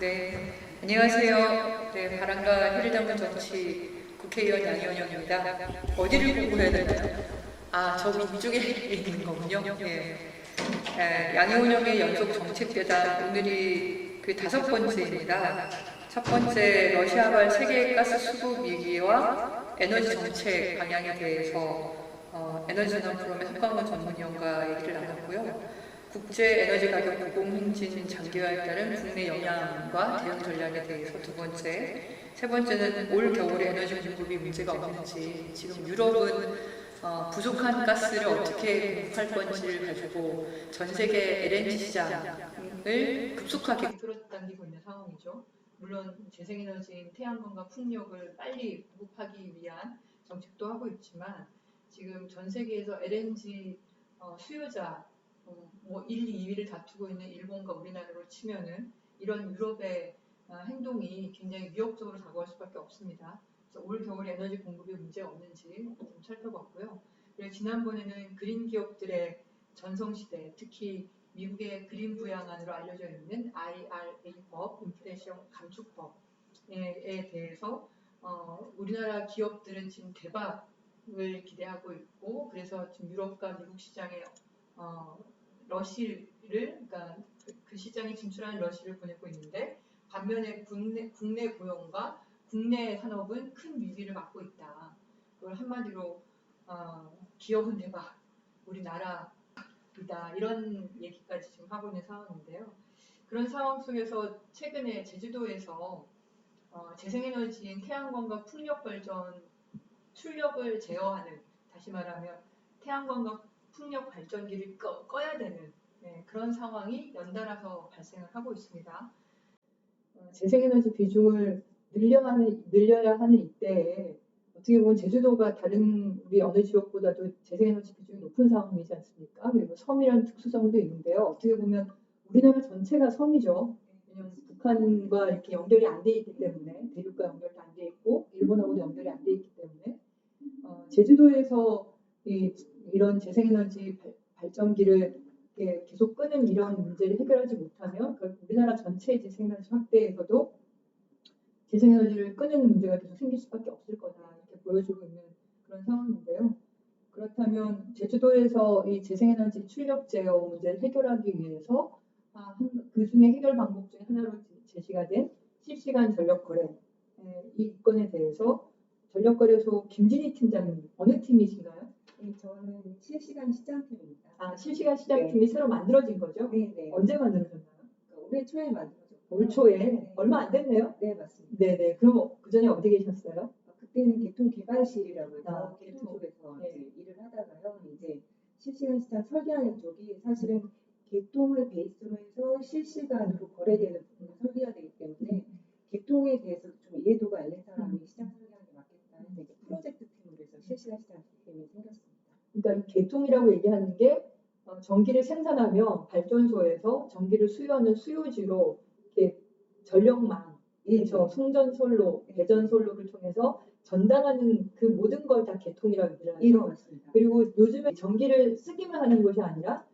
네, 안녕하세요. 네, 바람과 해를 담은 정치 국회의원 양희원영입니다. 어디를 보고 해야 되나요? 아, 저 위쪽에 있는 거군요. 예. 양희원영의 연속 정책배당, 오늘이 그 5번째입니다. 첫 번째, 러시아발 세계 가스 수급 위기와 에너지 정책 방향에 대해서 에너지전환 프로그램의 석강원 전문위원과 얘기를 나눴고요. 국제 에너지 가격 고공행진 장기화에 따른 국내 영향과 대응 전략에 대해서 두 번째, 세 번째는 올 겨울에 에너지 공급이 문제가 없는지, 지금 유럽은 부족한 가스를 어떻게 공급할 건지를 가지고 전 세계 LNG 시장을 급속하게 끌어당기고 있는 상황이죠. 물론 재생에너지인 태양광과 풍력을 빨리 공급하기 위한 정책도 하고 있지만 지금 전 세계에서 LNG 수요자 뭐 1, 2위를 다투고 있는 일본과 우리나라로 치면은 이런 유럽의 행동이 굉장히 위협적으로 다가올 수밖에 없습니다. 그래서 올 겨울에 에너지 공급이 문제가 없는지 좀 살펴봤고요. 그리고 지난번에는 그린 기업들의 전성시대, 특히 미국의 그린 부양안으로 알려져 있는 IRA법, 인플레이션 감축법에 대해서 우리나라 기업들은 지금 대박을 기대하고 있고, 그래서 지금 유럽과 미국 시장에 그러니까 그 시장에 진출하는 러시를 보내고 있는데, 반면에 국내 고용과 국내 산업은 큰 위기를 맞고 있다. 그걸 한마디로 기업은 대박, 우리나라이다, 이런 얘기까지 지금 하고 있는 상황인데요. 그런 상황 속에서 최근에 제주도에서 재생에너지인 태양광과 풍력 발전 출력을 제어하는, 다시 말하면 태양광과 풍력 발전기를 꺼야 되는 그런 상황이 연달아서 발생을 하고 있습니다. 재생에너지 비중을 늘려야 하는 이때에 어떻게 보면 제주도가 다른 우리 어느 지역보다도 재생에너지 비중이 높은 상황이지 않습니까? 그리고 섬이라는 특수성도 있는데요. 어떻게 보면 우리나라 전체가 섬이죠. 왜냐하면 북한과 이렇게 연결이 안 돼 있기 때문에, 대륙과 연결도 안 돼 있고 일본하고도 연결이 안 돼 있기 때문에 제주도에서 이런 재생에너지 발전기를 계속 끄는 이런 문제를 해결하지 못하면 우리나라 전체의 재생에너지 확대에서도 재생에너지를 끄는 문제가 계속 생길 수밖에 없을 거다, 이렇게 보여주고 있는 그런 상황인데요. 그렇다면 제주도에서 이 재생에너지 출력 제어 문제를 해결하기 위해서 그 중에 해결 방법 중에 하나로 제시가 된 실시간 전력거래, 이 건에 대해서 전력거래소 김진희 팀장님, 어느 팀이신가요? 네, 저는 실시간 시장팀입니다. 실시간 시장팀이 새로 만들어진 거죠? 네. 언제 만들어졌나요? 올해 초에 만들어졌고. 올 초에? 얼마 안 됐네요? 네, 맞습니다. 네네. 그럼 그 전에 어디 계셨어요? 그때는 개통개발실이라고 해서 개통. 개통 쪽에서 네. 이제 일을 하다가요. 이제 실시간 시장 설계하는 쪽이 사실은 개통을 베이스로 해서 실시간으로 거래되는 부분을 설계해야 되기 때문에 개통에 대해서 좀 이해도가 있는 사람이 시장 설계하는 게 맞겠다 해서 이제 프로젝트 팀으로 해서 실시간 시장 팀이 생겼습니다. 그러니까 이 개통이라고 얘기하는 게 전기를 생산하며 발전소에서 전기를 수요하는 수요지로 이렇게 전력망, 그렇죠. 송전솔로, 배전솔로를 통해서 전달하는 그 모든 걸 다 개통이라고 얘기를 하죠. 맞습니다. 그리고 요즘에 전기를 쓰기만 하는 것이 아니라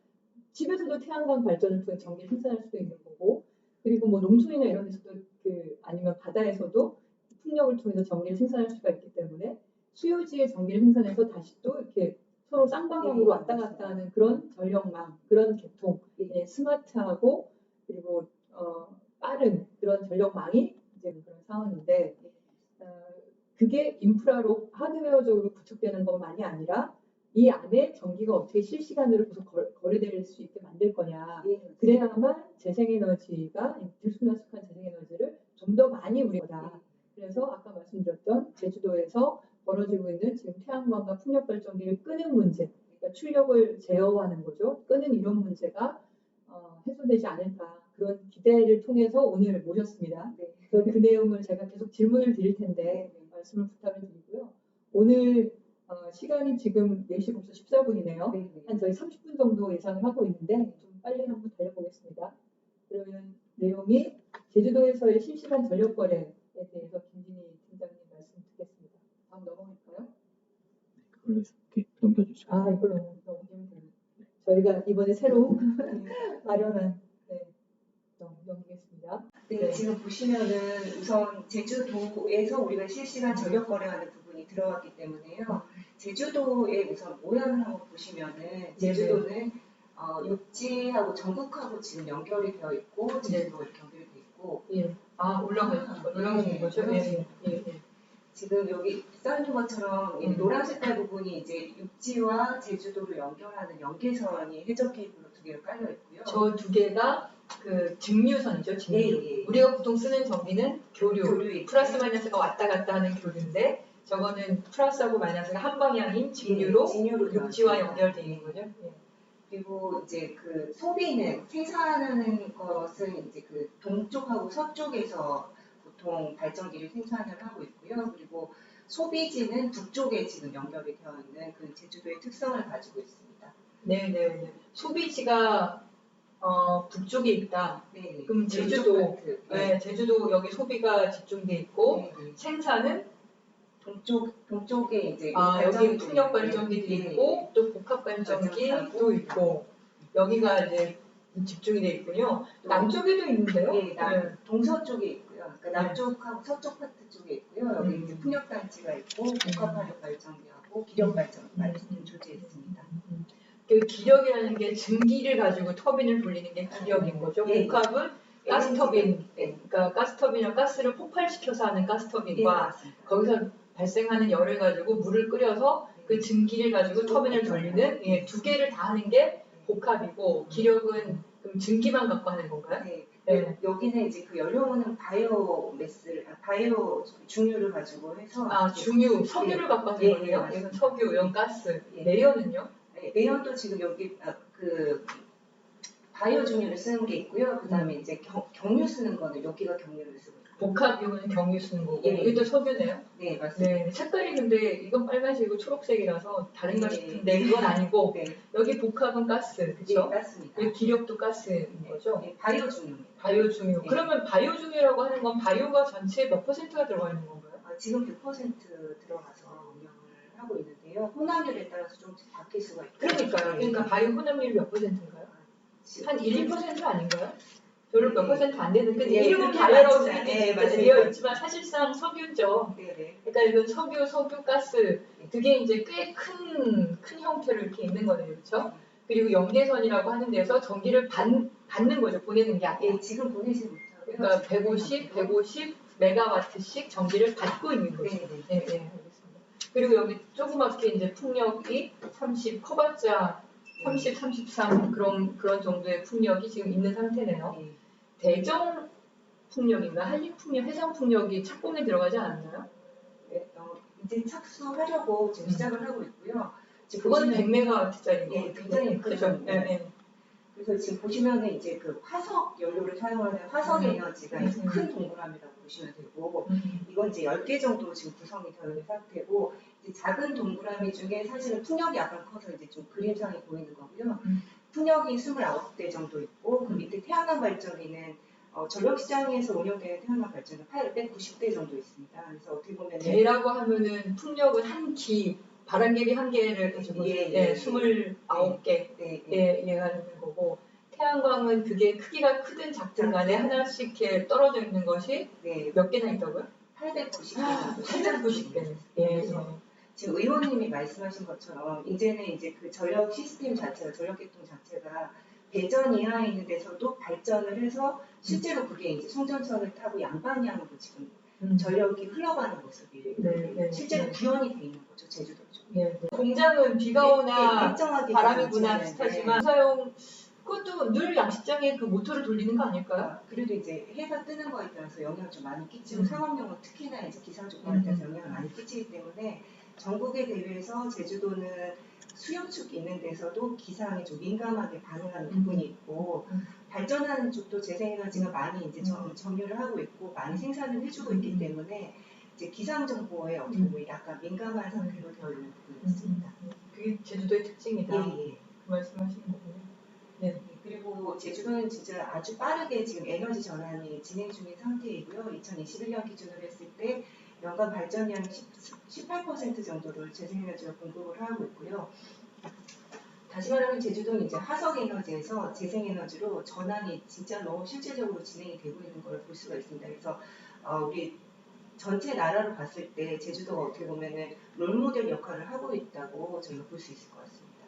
집에서도 태양광 발전을 통해 전기를 생산할 수도 있는 거고, 그리고 뭐 농촌이나 이런 데서도 아니면 바다에서도 풍력을 통해서 전기를 생산할 수가 있기 때문에 수요지에 전기를 생산해서 다시 또 이렇게 서로 쌍방향으로 왔다 갔다 하는 그런 전력망, 그런 개통, 스마트하고 그리고 빠른 그런 전력망이 이제 그런 상황인데, 그게 인프라로 하드웨어적으로 구축되는 것만이 아니라 이 안에 전기가 어떻게 실시간으로 계속 거래될 수 있게 만들 거냐. 그래야만 재생에너지가, 들쑥날쑥한 재생에너지를 좀 더 많이 우리가. 그래서 아까 말씀드렸던 제주도에서 벌어지고 있는 지금 태양광과 풍력 발전기를 끄는 문제, 그러니까 출력을 제어하는 거죠. 끄는 이런 문제가 해소되지 않을까, 그런 기대를 통해서 오늘 모셨습니다. 그 내용을 제가 계속 질문을 드릴 텐데 말씀을 부탁을 드리고요. 오늘 시간이 지금 4시 벌써 14분이네요. 한 저희 30분 정도 예상을 하고 있는데 좀 빨리 한번 달려보겠습니다. 그러면 내용이 제주도에서의 실시간 전력 거래에 대해서 김진희 팀장님 말씀 듣겠습니다. 다음 넘어갈까요? 그걸로 이렇게 넘겨주시죠. 이걸로 넘기면 됩니다. 저희가 이번에 새로 마련한 넘기겠습니다. 네, 네. 지금 보시면은 우선 제주도에서 우리가 실시간 전력 거래하는 부분이 들어갔기 때문에요. 제주도의 우선 모양을 한번 보시면은 제주도는 육지하고 전국하고 지금 연결이 되어 있고 제주도가 이렇게 연결이 되어 있고 예. 올라가는 거죠? 예. 지금 여기 써있는 것처럼 이 노란 색깔 부분이 이제 육지와 제주도를 연결하는 연계선이 해저 케이블로 두 개가 깔려 있고요. 저 두 개가 그 증류선이죠, 증류. 예. 우리가 보통 쓰는 전기는 교류. 교류. 플러스 마이너스가 왔다 갔다 하는 교류인데 저거는 플러스하고 마이너스가 한 방향인 직류로 육지와 연결되어 있는 거죠. 예. 그리고 이제 그 소비는 생산하는 것은 이제 그 동쪽하고 서쪽에서 보통 발전기를 생산을 하고 있고요. 그리고 소비지는 북쪽에 지금 연결이 되어 있는 그 제주도의 특성을 가지고 있습니다. 네. 소비지가 북쪽에 있다. 네. 그럼 제주도, 제주도 여기 소비가 집중돼 있고 생산은 동쪽에 이제 여기 풍력 발전기도 있고 또 복합 발전기도 있고 여기가 이제 집중이 돼 있군요. 남쪽에도 있는데요. 동서쪽에 있고요. 그러니까 남쪽하고 서쪽 파트 쪽에 있고요. 여기 이제 풍력 단지가 있고 복합 화력 발전기하고 기력 발전기가 조지에 있습니다. 그 기력이라는 게 증기를 가지고 터빈을 돌리는 게 기력인 거죠. 복합은 가스터빈, 그러니까 가스터빈은 가스를 폭발시켜서 하는 가스터빈과 거기서 발생하는 열을 가지고 물을 끓여서 그 증기를 가지고 터빈을 돌리는 두 개를 다 하는 게 복합이고 기력은 그럼 증기만 갖고 하는 건가요? 네. 여기는 이제 그 연료는 바이오 중유를 가지고 해서 중유, 석유를 갖고 하는 거예요? 이건 석유, 이건 가스. 내연은요? 내연도 지금 여기 그 바이오 중유를 쓰는 게 있고요. 그다음에 이제 경유 쓰는 거는 여기가 경유를 쓰고 있어요. 복합 이거는 경유 쓰는 거고 이것도 석유네요? 네, 맞습니다. 네, 색깔이 근데 이건 빨간색이고 초록색이라서 다른가 싶은데 그건 아니고 여기 복합은 가스, 그렇죠? 맞습니다. 여기 기력도 가스인 거죠? 바이오 중유입니다. 바이오 중유. 그러면 바이오 중유라고 하는 건 바이오가 전체 몇 %가 들어가 있는 건가요? 지금 100% 들어가서 운영을 하고 있는데요. 혼합률에 따라서 좀 바뀔 수가 있고. 그러니까 바이오 혼합률이 몇 %인가요? 한 1, 2% 아닌가요? 별로 몇 % 안 되는 그 이름은 바이오라고 되어 있지만 사실상 석유죠. 그러니까 이건 석유, 가스 그게 이제 꽤 큰 나태로 이렇게 있는 거네요, 그렇죠? 그리고 연계선이라고 하는 데서 전기를 받는 거죠, 보내는 게 아니라. 지금 보내지 못하고요. 그러니까 150 메가와트씩 전기를 받고 있는 거죠. 네, 알겠습니다. 그리고 여기 조그맣게 이제 풍력이 30 커봤자 30, 33 그런 정도의 풍력이 지금 있는 상태네요. 대정 풍력인가 한림 풍력, 해상 풍력이 착공에 들어가지 않았나요? 이제 착수하려고 지금 시작을 하고 있고요. 그건 100메가와트짜리고 굉장히 크죠. 그래서 지금 보시면은 이제 그 화석 연료를 사용하는 화석 에너지가 큰 동그라미라고 보시면 되고 이건 이제 10개 정도 지금 구성이 되어 있는 상태고 이제 작은 동그라미 중에 사실은 풍력이 약간 커서 이제 좀 그림상이 보이는 거고요. 풍력이 29대 정도 있고 그 밑에 태양광 발전기는 전력시장에서 운영되는 태양광 발전기 890대 정도 있습니다. 그래서 어떻게 보면 대라고 하면은 풍력은 한 기, 바람개비 한 개를 가지고 29개 이해하는 거고 태양광은 그게 크기가 크든 작든 간에 하나씩 이렇게 떨어져 있는 것이 몇 개나 있다고요? 890개 정도. 890개. 지금 의원님이 말씀하신 것처럼 이제는 이제 그 전력 시스템 자체가 전력 계통 자체가 배전 이하에 있는 데서도 발전을 해서 실제로 그게 이제 송전선을 타고 양방향으로 지금 전력이 흘러가는 모습이 실제로 구현이 돼 있는 거죠, 제주도 쪽에. 공장은 비가 오나 바람이 부나 비슷하지만 사용 그것도 늘 양식장에 그 모터를 돌리는 거 아닐까요? 그래도 이제 해가 뜨는 거에 따라서 영향을 좀 많이 끼치고 상업용은 특히나 이제 기상 조건에 따라서 영향을 많이 끼치기 때문에 전국에 대비해서 제주도는 수용축 있는 데서도 기상에 좀 민감하게 반응하는 부분이 있고 발전하는 쪽도 재생에너지가 많이 이제 점유를 하고 있고 많이 생산을 해주고 있기 때문에 이제 기상 정보에 어떻게 보면 약간 민감한 상태로 되어 있는 부분이 있습니다. 그게 제주도의 특징이다. 그 말씀하시는 거군요. 그리고 제주도는 진짜 아주 빠르게 지금 에너지 전환이 진행 중인 상태이고요. 2021년 기준으로 했을 때 연간 발전량 18% 정도를 재생에너지로 공급을 하고 있고요. 다시 말하면 제주도는 이제 화석에너지에서 재생에너지로 전환이 진짜 너무 실질적으로 진행이 되고 있는 걸 볼 수가 있습니다. 그래서 우리 전체 나라로 봤을 때 제주도가 어떻게 보면은 롤모델 역할을 하고 있다고 저희가 볼 수 있을 것 같습니다.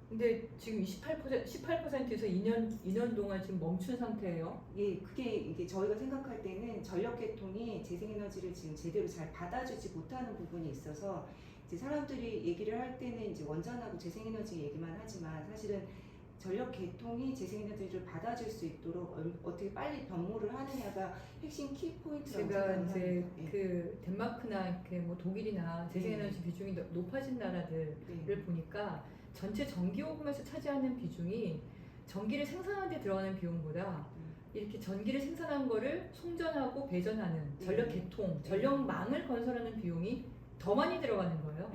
근데 지금 18%에서 2년 동안 지금 멈춘 상태예요. 예, 이게 저희가 생각할 때는 전력 계통이 재생에너지를 지금 제대로 잘 받아주지 못하는 부분이 있어서 이제 사람들이 얘기를 할 때는 이제 원전하고 재생에너지 얘기만 하지만 사실은 전력 계통이 재생에너지를 받아줄 수 있도록 어떻게 빨리 변모를 하느냐가 핵심 키 포인트라고 제가 생각합니다. 이제 예. 그 덴마크나 이렇게 뭐 독일이나 재생에너지 비중이 높아진 나라들을 네. 보니까 전체 전기요금에서 차지하는 비중이 전기를 생산하는 데 들어가는 비용보다 이렇게 전기를 생산한 거를 송전하고 배전하는 전력 개통, 전력망을 건설하는 비용이 더 많이 들어가는 거예요.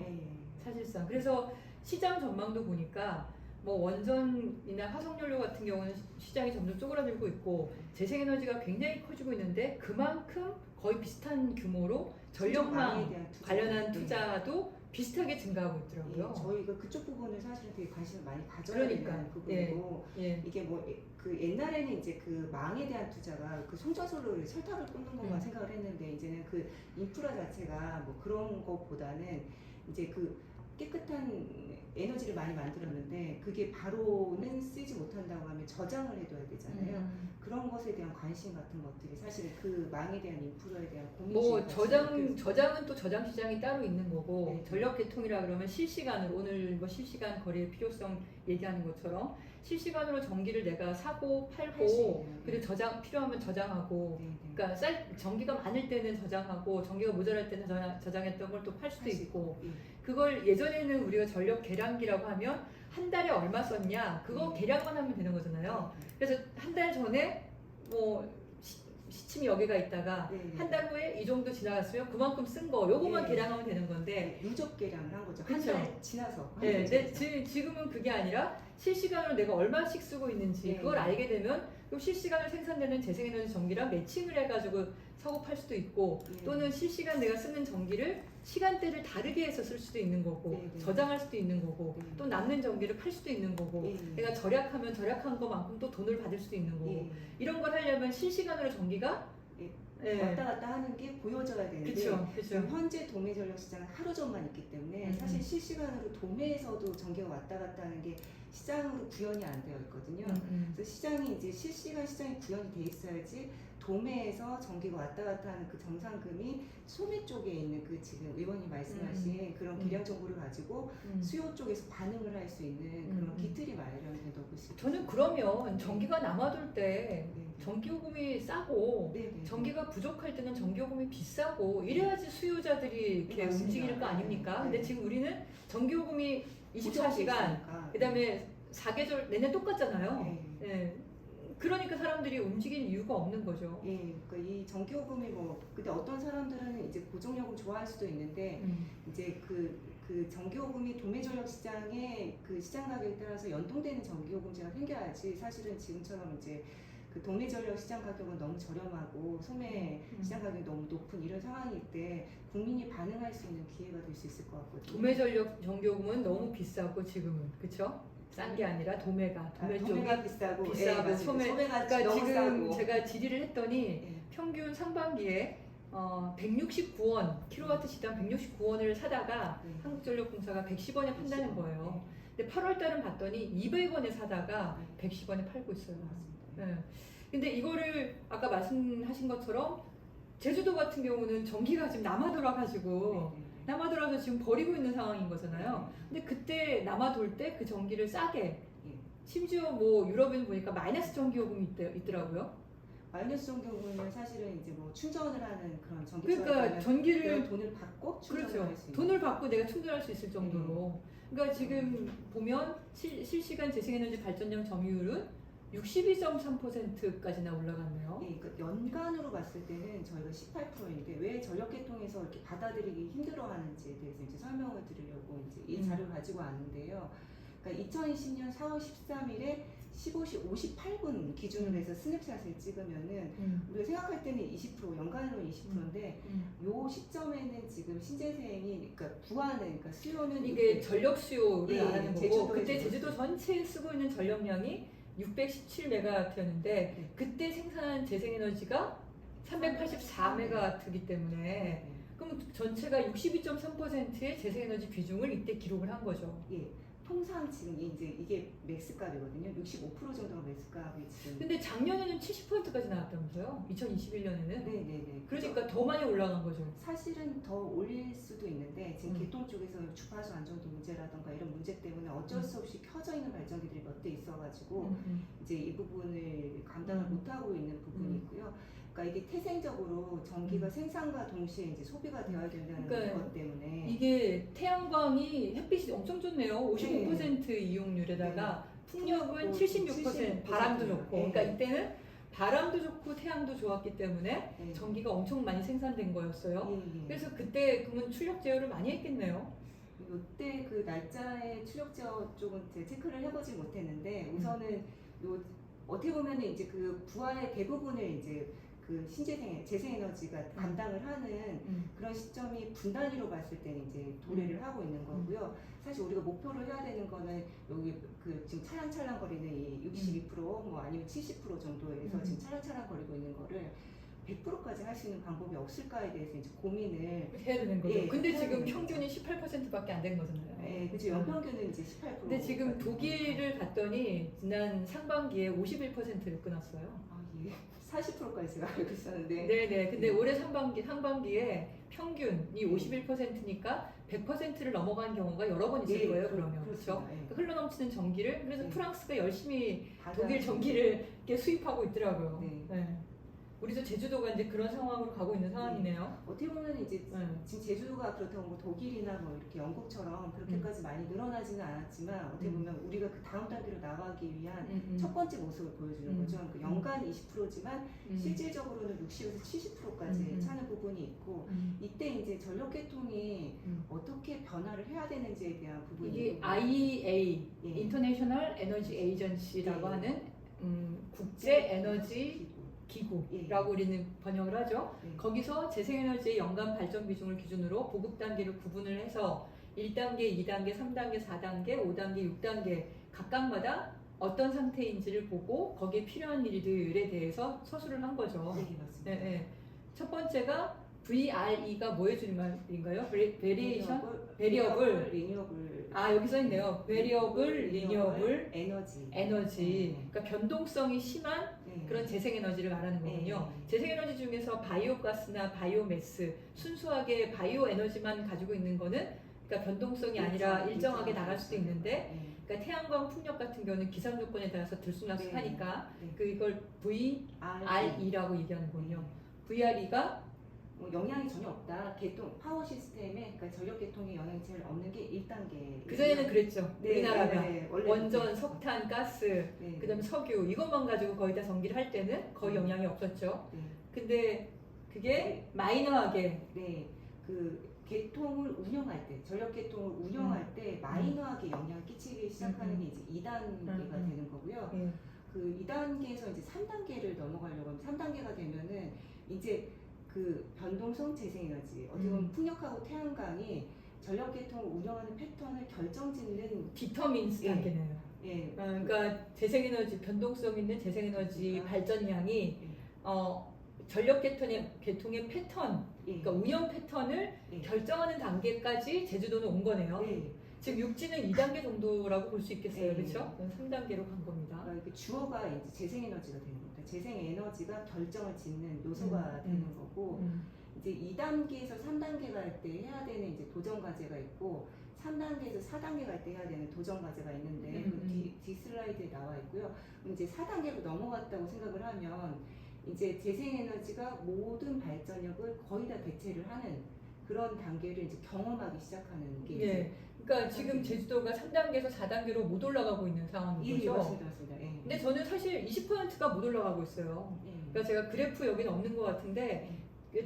사실상. 그래서 시장 전망도 보니까 뭐 원전이나 화석연료 같은 경우는 시장이 점점 쪼그라들고 있고 재생에너지가 굉장히 커지고 있는데 그만큼 거의 비슷한 규모로 전력망 관련한 투자도 비슷하게 증가하고 있더라고요. 예, 저희가 그쪽 부분을 사실은 되게 관심을 많이 가져야 그러니까, 되는 부분이고 예. 이게 뭐 그 옛날에는 이제 그 망에 대한 투자가 그 송전소를 설탑을 꽂는 것만 생각을 했는데 이제는 그 인프라 자체가 뭐 그런 것보다는 이제 그 깨끗한 에너지를 많이 만들었는데 그게 바로는 쓰지 못한다고 하면 저장을 해둬야 되잖아요. 그런 것에 대한 관심 같은 것들이 사실은 그 망에 대한 인프라에 대한 고민이 뭐 저장은 또 저장 시장이 따로 있는 거고 네. 전력 개통이라 그러면 실시간으로 오늘 뭐 실시간 거래의 필요성 얘기하는 것처럼 실시간으로 전기를 내가 사고 팔고 그리고 필요하면 저장하고 그러니까 전기가 많을 때는 저장하고 전기가 모자랄 때는 저장했던 걸 또 팔 수도 있고 그걸 예전에는 우리가 전력 계량기라고 하면 한 달에 얼마 썼냐 그거 계량만 하면 되는 거잖아요. 그래서 한 달 전에 뭐 시침이 여기가 있다가 한 달 후에 이 정도 지나갔으면 그만큼 쓴 거 요것만 계량하면 되는 건데 누적 계량을 한 거죠. 그쵸? 한 달 지나서. 네, 지금은 그게 아니라 실시간으로 내가 얼마씩 쓰고 있는지 그걸 알게 되면 또 실시간으로 생산되는 재생에너지 전기랑 매칭을 해가지고 사고 팔 수도 있고 또는 실시간 내가 쓰는 전기를 시간대를 다르게 해서 쓸 수도 있는 거고 저장할 수도 있는 거고 또 남는 전기를 팔 수도 있는 거고 내가 절약하면 절약한 것만큼 또 돈을 받을 수도 있는 거고 이런 걸 하려면 실시간으로 전기가 왔다 갔다 하는 게 보여져야 되는데 그쵸. 지금 현재 도매 전력 시장은 하루 전만 있기 때문에 사실 실시간으로 도매에서도 전기가 왔다 갔다 하는 게 시장으로 구현이 안 되어 있거든요. 그래서 시장이 이제 실시간 시장이 구현이 돼 있어야지 도매에서 전기가 왔다 갔다 하는 그 정상금이 소매 쪽에 있는 그 지금 의원님 말씀하신 그런 계량 정보를 가지고 수요 쪽에서 반응을 할 수 있는 그런 기틀이 마련된다고 볼 수 있습니다. 저는 그러면 전기가 남아돌 때 전기요금이 싸고 전기가 부족할 때는 전기요금이 비싸고 이래야지 수요자들이 이렇게 움직일 거 아닙니까? 근데 지금 우리는 전기요금이 24시간 그다음에 4계절 내내 똑같잖아요. 그러니까 사람들이 움직일 이유가 없는 거죠. 그러니까 이 전기요금이 뭐 근데 어떤 사람들은 이제 고정요금 좋아할 수도 있는데 이제 그 전기요금이 도매전력 시장의 그 시장 가격에 따라서 연동되는 전기요금제가 생겨야지 사실은 지금처럼 이제 그 도매전력 시장 가격은 너무 저렴하고 소매 시장 가격이 너무 높은 이런 상황일 때 국민이 반응할 수 있는 기회가 될 수 있을 것 같거든요. 도매전력 전기요금은 너무 비싸고 지금은 그렇죠? 싼 게 아니라 도매가 도매가 비싸고 소매가 그러니까 너무 지금 싸고. 제가 질의를 했더니 평균 상반기에 169원 킬로와트 시당 169원을 사다가 한국전력공사가 110원에 판다는 거예요. 근데 8월 달은 봤더니 200원에 사다가 110원에 팔고 있어요. 근데 이거를 아까 말씀하신 것처럼 제주도 같은 경우는 전기가 지금 남아 돌아서 지금 버리고 있는 상황인 거잖아요. 근데 그때 남아 돌 때 그 전기를 싸게 심지어 뭐 유럽에는 보니까 마이너스 전기요금이 있더라고요. 마이너스 전기요금은 사실은 이제 뭐 충전을 하는 그런 전기 그러니까 전기를 돈을 받고 충전을 그렇죠. 할 수 있는 돈을 받고 내가 충전할 수 있을 정도로. 그러니까 지금 보면 실시간 재생에너지 발전량 점유율은 62.3%까지나 올라갔네요. 그러니까 연간으로 봤을 때는 저희가 18%인데 왜 전력계통에서 이렇게 받아들이기 힘들어하는지에 대해서 이제 설명을 드리려고 이제 이 자료를 가지고 왔는데요. 그러니까 2020년 4월 13일에 15시 58분 기준으로 해서 스냅샷을 찍으면은 우리가 생각할 때는 20% 연간으로 20%인데 요 시점에는 지금 신재생이 그러니까 부하는 그러니까 수요는 이게 전력 수요를 예, 말하는 거고 제주도에 그때 지금 제주도 전체에 쓰고 있는 전력량이 617메가와트였는데 그때 생산한 재생에너지가 384메가와트이기 때문에 그럼 전체가 62.3%의 재생에너지 비중을 이때 기록을 한 거죠. 예. 통상 지금 이게 맥스값이거든요. 65% 정도가 맥스값이 지금. 근데 작년에는 70%까지 나왔다면서요? 2021년에는? 네네네. 그러니까 더 많이 올라간 거죠. 사실은 더 올릴 수도 있는데 지금 개통 쪽에서 주파수 안정도 문제라던가 이런 문제 때문에 어쩔 수 없이 켜져 있는 발전기들이 몇 대 있어가지고 이제 이 부분을 감당을 못하고 있는 부분이 있고요. 그러니까 이게 태생적으로 전기가 생산과 동시에 이제 소비가 되어야 된다는 그러니까 것 때문에 이게 태양광이 햇빛이 엄청 좋네요. 55% 이용률에다가 풍력은 76%, 바람도 좋고. 그러니까 이때는 바람도 좋고 태양도 좋았기 때문에 전기가 엄청 많이 생산된 거였어요. 그래서 그때 그러면 출력 제어를 많이 했겠네요. 이때 그 날짜의 출력 제어 쪽은 제가 체크를 해보지 못했는데 우선은 요 어떻게 보면은 이제 그 부하의 대부분을 이제 그 재생에너지가 감당을 하는 그런 시점이 분단위로 봤을 때는 이제 도래를 하고 있는 거고요. 사실 우리가 목표를 해야 되는 거는 여기 그 지금 찰랑찰랑거리는 이 62% 뭐 아니면 70% 정도에서 지금 찰랑찰랑거리고 있는 거를 100%까지 할 수 있는 방법이 없을까에 대해서 이제 고민을 해야 되는 거죠. 예, 근데 해야 지금 되는 평균이 18%밖에 안 된 거잖아요. 네, 그렇죠. 연평균은 이제 18%. 근데 지금 독일을 갔더니 지난 상반기에 51%를 끊었어요. 아, 예. 40%까지 제가 알고 있었는데. 네네. 근데 올해 상반기에 평균이 51%니까 100%를 넘어간 경우가 여러 번 있을 거예요. 그러면 그렇죠. 예. 흘러넘치는 전기를 그래서 네. 프랑스가 열심히 받아- 독일 전기를 이렇게 수입하고 있더라고요. 네. 네. 우리도 제주도가 이제 그런 상황으로 가고 있는 상황이네요. 어떻게 보면 이제 네. 지금 제주도가 그렇다고 뭐 독일이나 뭐 이렇게 영국처럼 그렇게까지 많이 늘어나지는 않았지만 어떻게 보면 우리가 그 다음 단계로 나가기 위한 첫 번째 모습을 보여주는 거죠. 그 연간 20%지만 실질적으로는 60에서 70%까지 차는 부분이 있고 이때 이제 전력 계통이 어떻게 변화를 해야 되는지에 대한 부분이 이게 있고. IEA, 예. International Energy Agency라고 예. 하는 국제 에너지 기구라고 우리는 번역을 하죠. 네. 거기서 재생에너지의 연간 발전 비중을 기준으로 보급 단계를 구분을 해서 1단계, 2단계, 3단계, 4단계, 5단계, 6단계 각각마다 어떤 상태인지를 보고 거기에 필요한 일들에 대해서 서술을 한 거죠. 네, 맞습니다. 네, 네. 첫 번째가 VRE가 뭐의 줄임말인가요? Variable 리니어블. 아 여기 써 있네요. Variable Renewable 에너지. 그러니까 변동성이 심한 그런 재생에너지를 말하는 거군요. 재생에너지 중에서 바이오가스나 바이오매스, 순수하게 바이오 에너지만 가지고 있는 거는 그러니까 변동성이 아니라 일정하게 나갈 수도 있는데, 그러니까 태양광 풍력 같은 경우는 기상 조건에 따라서 들쑥날쑥하니까 이걸 VRE라고 얘기하는 거군요. VRE가 뭐 영향이 전혀 없다. 개통 파워 시스템에 그러니까 전력 개통에 영향이 제일 없는 게 1단계. 그 전에는 그랬죠. 우리나라가 원래 원전, 석탄, 가스, 그다음에 석유 이것만 가지고 거의 다 전기를 할 때는 거의 영향이 없었죠. 근데 그게 마이너하게 그 개통을 운영할 때 전력 개통을 운영할 때 마이너하게 영향을 끼치기 시작하는 게 이제 2단계가 되는 거고요. 그 2단계에서 이제 3단계를 넘어가려고 하면 3단계가 되면은 이제 그 변동성 재생에너지 어떻게 보면 풍력하고 태양광이 전력 개통을 운영하는 패턴을 결정짓는 디터민스 단계네요. 그러니까 재생에너지 변동성 있는 재생에너지 발전량이 전력 계통의 패턴, 그러니까 운영 패턴을 결정하는 단계까지 제주도는 온 거네요. 지금 육지는 2단계 정도라고 볼 수 있겠어요, 그렇죠? 3단계로 간 겁니다. 그러니까 주어가 이제 재생에너지가 되는 겁니다. 재생에너지가 결정을 짓는 요소가 되는 거고, 이제 2단계에서 3단계 갈 때 해야 되는 이제 도전 과제가 있고, 3단계에서 4단계 갈 때 해야 되는 도전 과제가 있는데, 뒤 슬라이드에 나와 있고요. 그럼 이제 4단계로 넘어갔다고 생각을 하면, 이제 재생에너지가 모든 발전력을 거의 다 대체를 하는 그런 단계를 이제 경험하기 시작하는 게 이제 그러니까 지금 제주도가 3단계에서 4단계로 못 올라가고 있는 상황인 거죠. 맞습니다. 근데 저는 사실 20%가 못 올라가고 있어요. 그러니까 제가 그래프 여기는 없는 것 같은데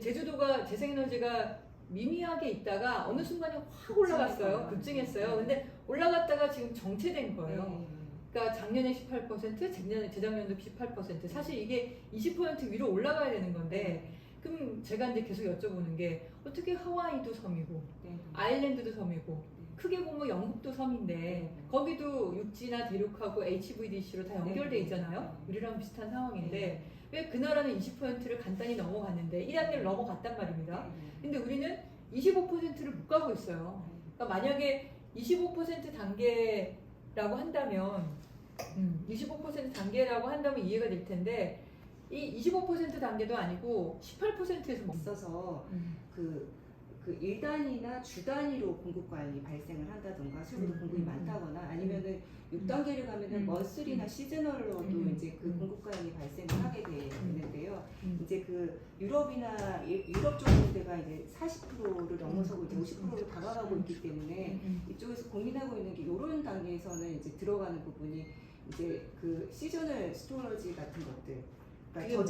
제주도가 재생에너지가 미미하게 있다가 어느 순간에 확 올라갔어요. 급증했어요. 근데 올라갔다가 지금 정체된 거예요. 그러니까 작년에 18%, 재작년도 18%. 사실 이게 20% 위로 올라가야 되는 건데, 그럼 제가 이제 계속 여쭤보는 게 어떻게 하와이도 섬이고 네. 아일랜드도 섬이고 크게 보면 영국도 섬인데 거기도 육지나 대륙하고 HVDC로 다 연결돼 있잖아요. 우리랑 비슷한 상황인데 왜 그 나라는 20%를 간단히 넘어갔는데 1단계를 넘어갔단 말입니다. 근데 우리는 25%를 못 가고 있어요. 그러니까 만약에 25% 단계라고 한다면 25% 단계라고 한다면 이해가 될 텐데 이 25% 단계도 아니고 18%에서 멈 있어서 그 1단이나 주 단위로 공급 과잉이 발생을 한다던가 수요보다 공급이 많다거나 아니면은 6단계를 가면은 먼슬이나 시즈널로도 이제 그 공급 과잉이 발생을 하게 되는데요. 이제 그 유럽이나 유럽 정도 데가 이제 40%를 넘어서고 이제 50%로 다가가고 있기 때문에 이쪽에서 고민하고 있는 게 이런 단계에서는 이제 들어가는 부분이 이제 그 시저널 스토러지 같은 것들. 그러니까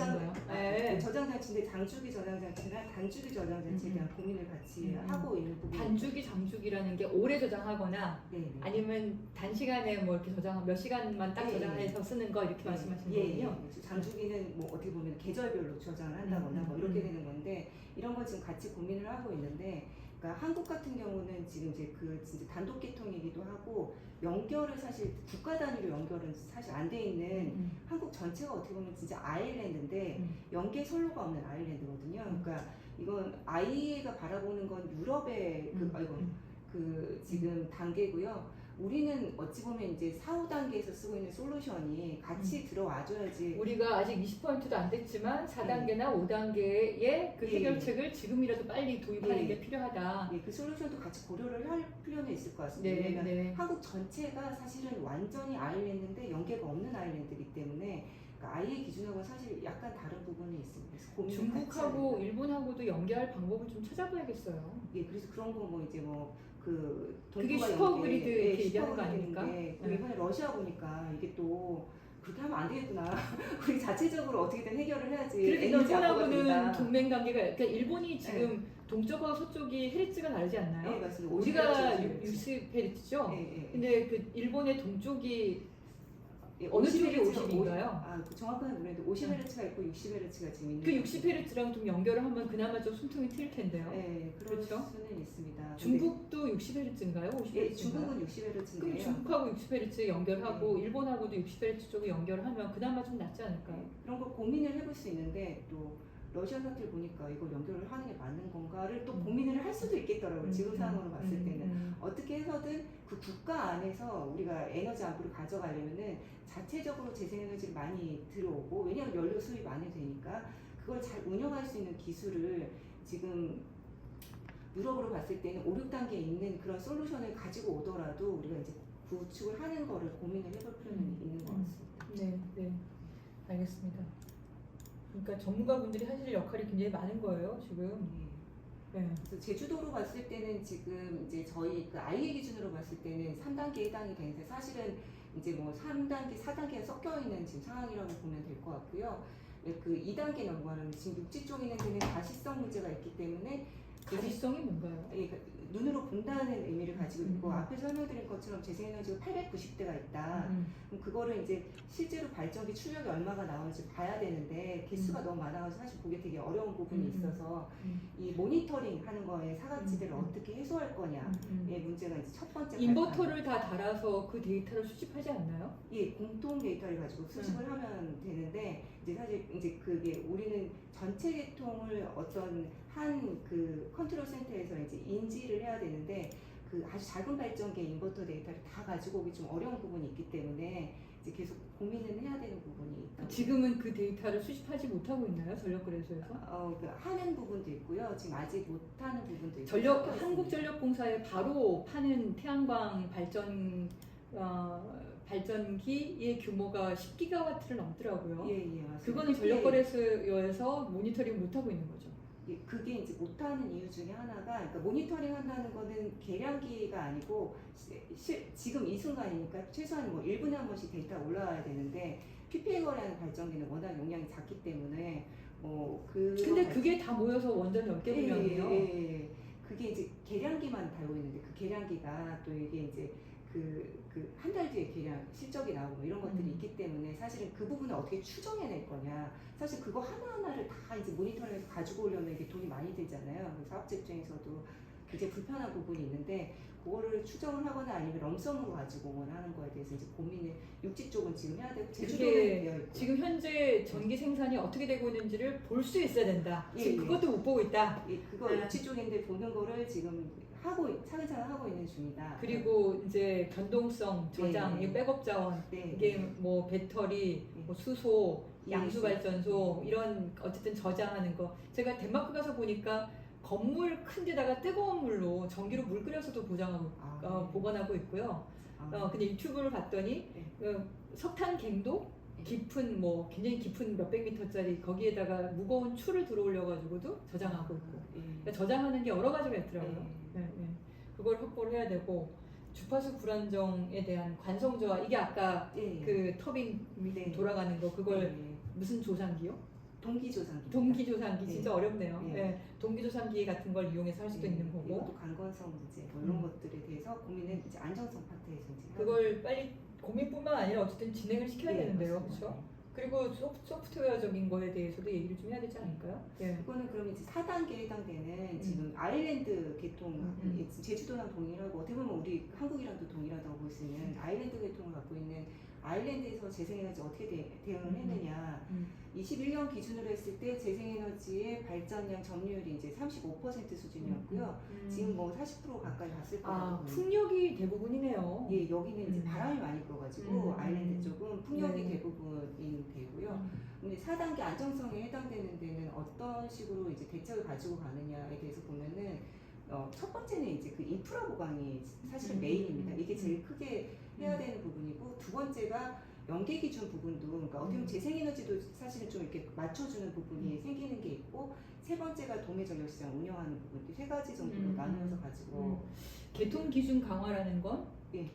저장 장치인데 장주기 저장 장치나 단주기 저장 장치에 대한 고민을 같이 하고 있는 부분. 단주기 장주기라는 게 오래 저장하거나 네네. 아니면 단시간에 뭐 이렇게 저장 몇 시간만 딱 저장해서 쓰는 거 이렇게 말씀하시는 거군요. 장주기는 뭐 어떻게 보면 계절별로 저장을 한다거나 뭐 이렇게 되는 건데 이런 걸 지금 같이 고민을 하고 있는데. 그러니까 한국 같은 경우는 지금 이제 그 진짜 단독 개통이기도 하고 연결을 사실 국가 단위로 연결은 사실 안 돼 있는 한국 전체가 어떻게 보면 진짜 아일랜드인데 연계 선로가 없는 아일랜드거든요. 그러니까 이건 IEA가 바라보는 건 유럽의 그 지금 단계고요. 우리는 어찌 보면 이제 4, 5단계에서 쓰고 있는 솔루션이 같이 들어와줘야지. 우리가 아직 20%도 안 됐지만 4단계나 5단계의 그 해결책을 지금이라도 빨리 도입하는 게 필요하다. 그 솔루션도 같이 고려를 할 필요는 있을 것 같습니다. 왜냐면 한국 전체가 사실은 완전히 아일랜드인데 연계가 없는 아일랜드이기 때문에 그러니까 아이의 기준하고는 사실 약간 다른 부분이 있습니다. 그래서 중국하고 일본하고도 연계할 방법을 좀 찾아봐야겠어요. 그래서 그런 거 뭐 이제 그게 슈퍼그리드 이렇게 얘기하는 거 아닙니까? 이번에 러시아 보니까 이게 또 그렇게 하면 안 되겠구나. 우리 자체적으로 어떻게든 해결을 해야지. 그래도 일본하고는 동맹 관계가, 그러니까 일본이 지금 동쪽하고 서쪽이 헤르츠가 다르지 않나요? 네, 맞습니다. 우리가 60헤르츠죠? 근데 그 일본의 동쪽이 어느 쪽이 50인가요? 정확하게 모르겠는데 50헤르츠가 있고 60헤르츠가 지금 있는. 그 60헤르츠랑 좀 연결을 하면 그나마 좀 숨통이 트일 텐데요. 네, 그럴 그렇죠? 수는 있습니다. 중국도 60헤르츠인가요? 50헤르츠인가요? 중국은 60헤르츠인데요. 그럼 중국하고 60헤르츠 연결하고 일본하고도 60헤르츠 쪽에 연결하면 그나마 좀 낫지 않을까요? 그런 걸 고민을 해볼 수 있는데 또 러시아 사태를 보니까 이걸 연결을 하는 게 맞는 건가를 또 고민을 할 수도 있겠더라고요. 지금 상황으로 봤을 때는 어떻게 해서든 그 국가 안에서 우리가 에너지 안보를 가져가려면은 자체적으로 재생에너지를 많이 들어오고 왜냐하면 연료 수입 많이 되니까 그걸 잘 운영할 수 있는 기술을 지금 유럽으로 봤을 때는 5, 6단계에 있는 그런 솔루션을 가지고 오더라도 우리가 이제 구축을 하는 거를 고민을 해볼 필요는 있는 것 같습니다. 네, 알겠습니다. 그러니까 전문가분들이 하실 역할이 굉장히 많은 거예요, 지금. 그래서 제주도로 봤을 때는 지금 이제 저희 그 아이의 기준으로 봤을 때는 3단계에 해당이 되는데 사실은 이제 뭐 3단계, 4단계가 섞여 있는 지금 상황이라고 보면 될 것 같고요. 그 2단계 넘어가는 지금 육지 쪽에 있는 데는 가시성 문제가 있기 때문에 가시성이 뭔가요? 눈으로 본다는 의미를 가지고 있고 앞에 설명드린 것처럼 재생에너지가 890대가 있다. 그럼 그거를 이제 실제로 발전기 출력이 얼마가 나오는지 봐야 되는데 개수가 너무 많아서 사실 보기 되게 어려운 부분이 있어서 이 모니터링 하는 거에 사각지대를 어떻게 해소할 거냐의 문제가 이제 첫 번째. 인버터를 다 달아서 그 데이터를 수집하지 않나요? 공통 데이터를 가지고 수집을 하면 되는데 이제 사실 이제 그게 우리는 전체 계통을 어떤 한 그 컨트롤 센터에서 이제 인지를 해야 되는데 그 아주 작은 발전기의 인버터 데이터를 다 가지고 오기 좀 어려운 부분이 있기 때문에 이제 계속 고민을 해야 되는 부분이 있다. 지금은 그 데이터를 수집하지 못하고 있나요? 전력거래소에서? 하는 부분도 있고요. 지금 아직 못하는 부분도 있고. 한국전력공사에 바로 파는 태양광 발전기의 규모가 10기가와트를 넘더라고요. 맞습니다. 그거는 전력거래소에서 모니터링 못하고 있는 거죠. 그게 이제 못하는 이유 중에 하나가, 그러니까 모니터링 한다는 거는 계량기가 아니고 지금 이 순간이니까 최소한 뭐 1분에 한 번씩 데이터가 올라와야 되는데 PPA 거래하는 발전기는 워낙 용량이 작기 때문에 근데 그게 다 모여서 원전 10개 분량이에요. 그게 이제 계량기만 달고 있는데 그 계량기가 또 이게 이제 그 한 달 뒤에 그냥 실적이 나오고 뭐 이런 것들이 있기 때문에 사실은 그 부분을 어떻게 추정해낼 거냐. 사실 그거 하나하나를 다 이제 모니터링해서 가지고 오려면 이게 돈이 많이 들잖아요. 그 사업자 입장에서도 굉장히 불편한 부분이 있는데 그거를 추정을 하거나 아니면 럼섬으로 가지고 오거나 하는 거에 대해서 이제 고민을 육지 쪽은 지금 해야 되고 제주도는 되어 있고 지금 현재 전기 생산이 어떻게 되고 있는지를 볼 수 있어야 된다. 예, 지금 예. 그것도 못 보고 있다. 그거 네. 육지 쪽인데 보는 거를 지금 차근차근 하고 있는 중이다. 그리고 이제 변동성, 저장, 네. 이 백업 자원, 네. 이게 뭐 배터리, 네. 뭐 수소, 예, 양수 발전소 이런 어쨌든 저장하는 거. 제가 덴마크 가서 보니까 건물 큰 데다가 뜨거운 물로 전기로 물 끓여서도 보관하고 있고요. 근데 유튜브를 봤더니 네. 석탄 갱도 깊은 뭐 굉장히 깊은 몇백 미터짜리 거기에다가 무거운 추를 들어올려가지고도 저장하고 있고. 그러니까 저장하는 게 여러 가지가 있더라고요. 네. 그걸 확보를 해야 되고 주파수 불안정에 대한 관성 저하 이게 아까 그 터빈 네. 돌아가는 거 그걸 무슨 조상기요? 동기조상기. 동기조상기 네. 진짜 어렵네요. 네. 네. 동기조상기 같은 걸 이용해서 할 수도 있는 거고 이것도 관건성 문제 뭐 이런 것들에 대해서 고민은 이제 안정성 파트에서 이제 그걸 빨리 고민뿐만 아니라 어쨌든 진행을 시켜야 되는데요, 그렇죠? 그리고 소프트웨어적인 거에 대해서도 얘기를 좀 해야 되지 않을까요? 예. 그거는 그럼 이제 4단계에 해당되는 지금 아일랜드 계통, 제주도랑 동일하고 어떻게 보면 우리 한국이랑도 동일하다고 볼 수 있는 아일랜드 계통을 갖고 있는 아일랜드에서 재생에너지 어떻게 대응을 했느냐. 21년 기준으로 했을 때 재생에너지의 발전량 점유율이 이제 35% 수준이었고요. 지금 뭐 40% 가까이 갔을 거예요. 풍력이 대부분이네요. 예, 여기는 이제 바람이 많이 불어가지고 아일랜드 쪽은 풍력이 네. 대부분이 되고요. 근데 4단계 안정성에 해당되는 데는 어떤 식으로 이제 대책을 가지고 가느냐에 대해서 보면은 첫 번째는 이제 그 인프라 보강이 사실 메인입니다. 이게 제일 크게 해야 되는 부분이고 두 번째가 연계 기준 부분도 그러니까 어떻게 보면 재생에너지도 사실은 좀 이렇게 맞춰주는 부분이 생기는 게 있고 세 번째가 도매 전력 시장 운영하는 부분 이렇게 세 가지 정도로 나누어서 가지고 개통 기준 강화라는 건 예.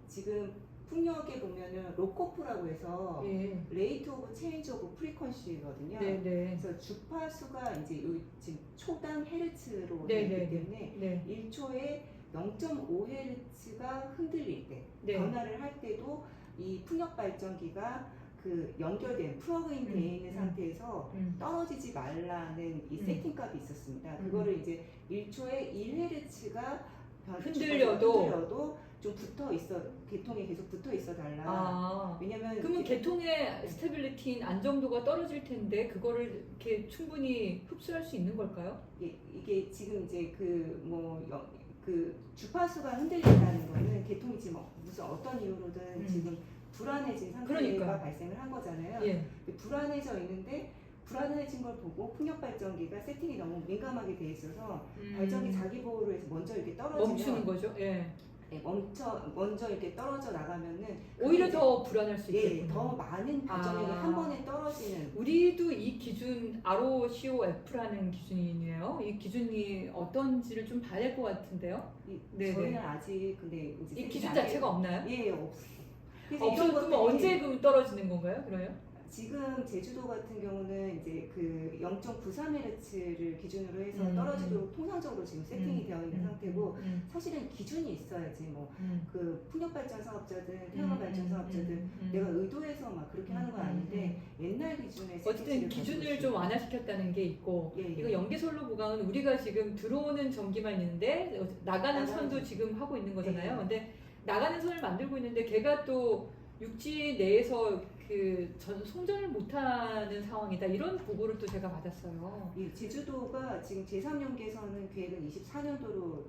지금 풍력에 보면은 로코프라고 해서 예. 레이트 오브 체인지 오브 프리퀀시거든요. 네네. 그래서 주파수가 이제 지금 초당 헤르츠로 네, 되기 네, 때문에 네. 1초에 0.5헤르츠가 흔들릴 때 네. 변화를 할 때도 이 풍력 발전기가 그 연결된 플러그인 돼 있는 상태에서 떨어지지 말라는 이 세팅값이 있었습니다. 그거를 이제 1초에 1헤르츠가 흔들려도 좀 붙어 있어 계통에 계속 붙어 있어 달라. 왜냐면 그러면 개통의 스테빌리티 안정도가 떨어질 텐데 그거를 이렇게 충분히 흡수할 수 있는 걸까요? 이게 지금 이제 그 주파수가 흔들린다는 거는 개통이 지금 무슨 어떤 이유로든 지금 불안해진 상태가 발생을 한 거잖아요. 예. 불안해져 있는데 불안해진 걸 보고 풍력 발전기가 세팅이 너무 민감하게 돼 있어서 발전기 자기 보호를 해서 먼저 이렇게 떨어지면 멈추는 거죠. 예. 먼저 이렇게 떨어져 나가면은 오히려 더 불안할 수 있겠군요. 예, 더 많은 발전기가 한 번에 떨어지는. 우리도 이 기준 ROCOF라는 기준이네요. 이 기준이 어떤지를 좀 봐야 될 것 같은데요. 저희는 아직 근데 이제 이 기준 자체가 없나요? 예, 없어요. 없어도 언제 그럼 떨어지는 건가요? 그래요? 지금 제주도 같은 경우는 이제 그 0.93Hz를 기준으로 해서 떨어지도록 통상적으로 지금 세팅이 되어 있는 상태고 사실은 기준이 있어야지 뭐 그 풍력 발전 사업자든 태양광 발전 사업자든 내가 의도해서 막 그렇게 하는 건 아닌데 옛날 기준에 어쨌든 기준을 좀 완화시켰다는 게 있고 이거 연계선로 보강은 우리가 지금 들어오는 전기만 있는데 나가는 선도 지금 하고 있는 거잖아요. 근데 나가는 선을 만들고 있는데 걔가 또 육지 내에서 송전을 못하는 상황이다 이런 보고를 또 제가 받았어요. 예, 제주도가 지금 제3연계선은 계획은 24년도로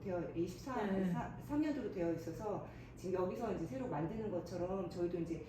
3년도로 되어 있어서 지금 여기서 이제 새로 만드는 것처럼 저희도 이제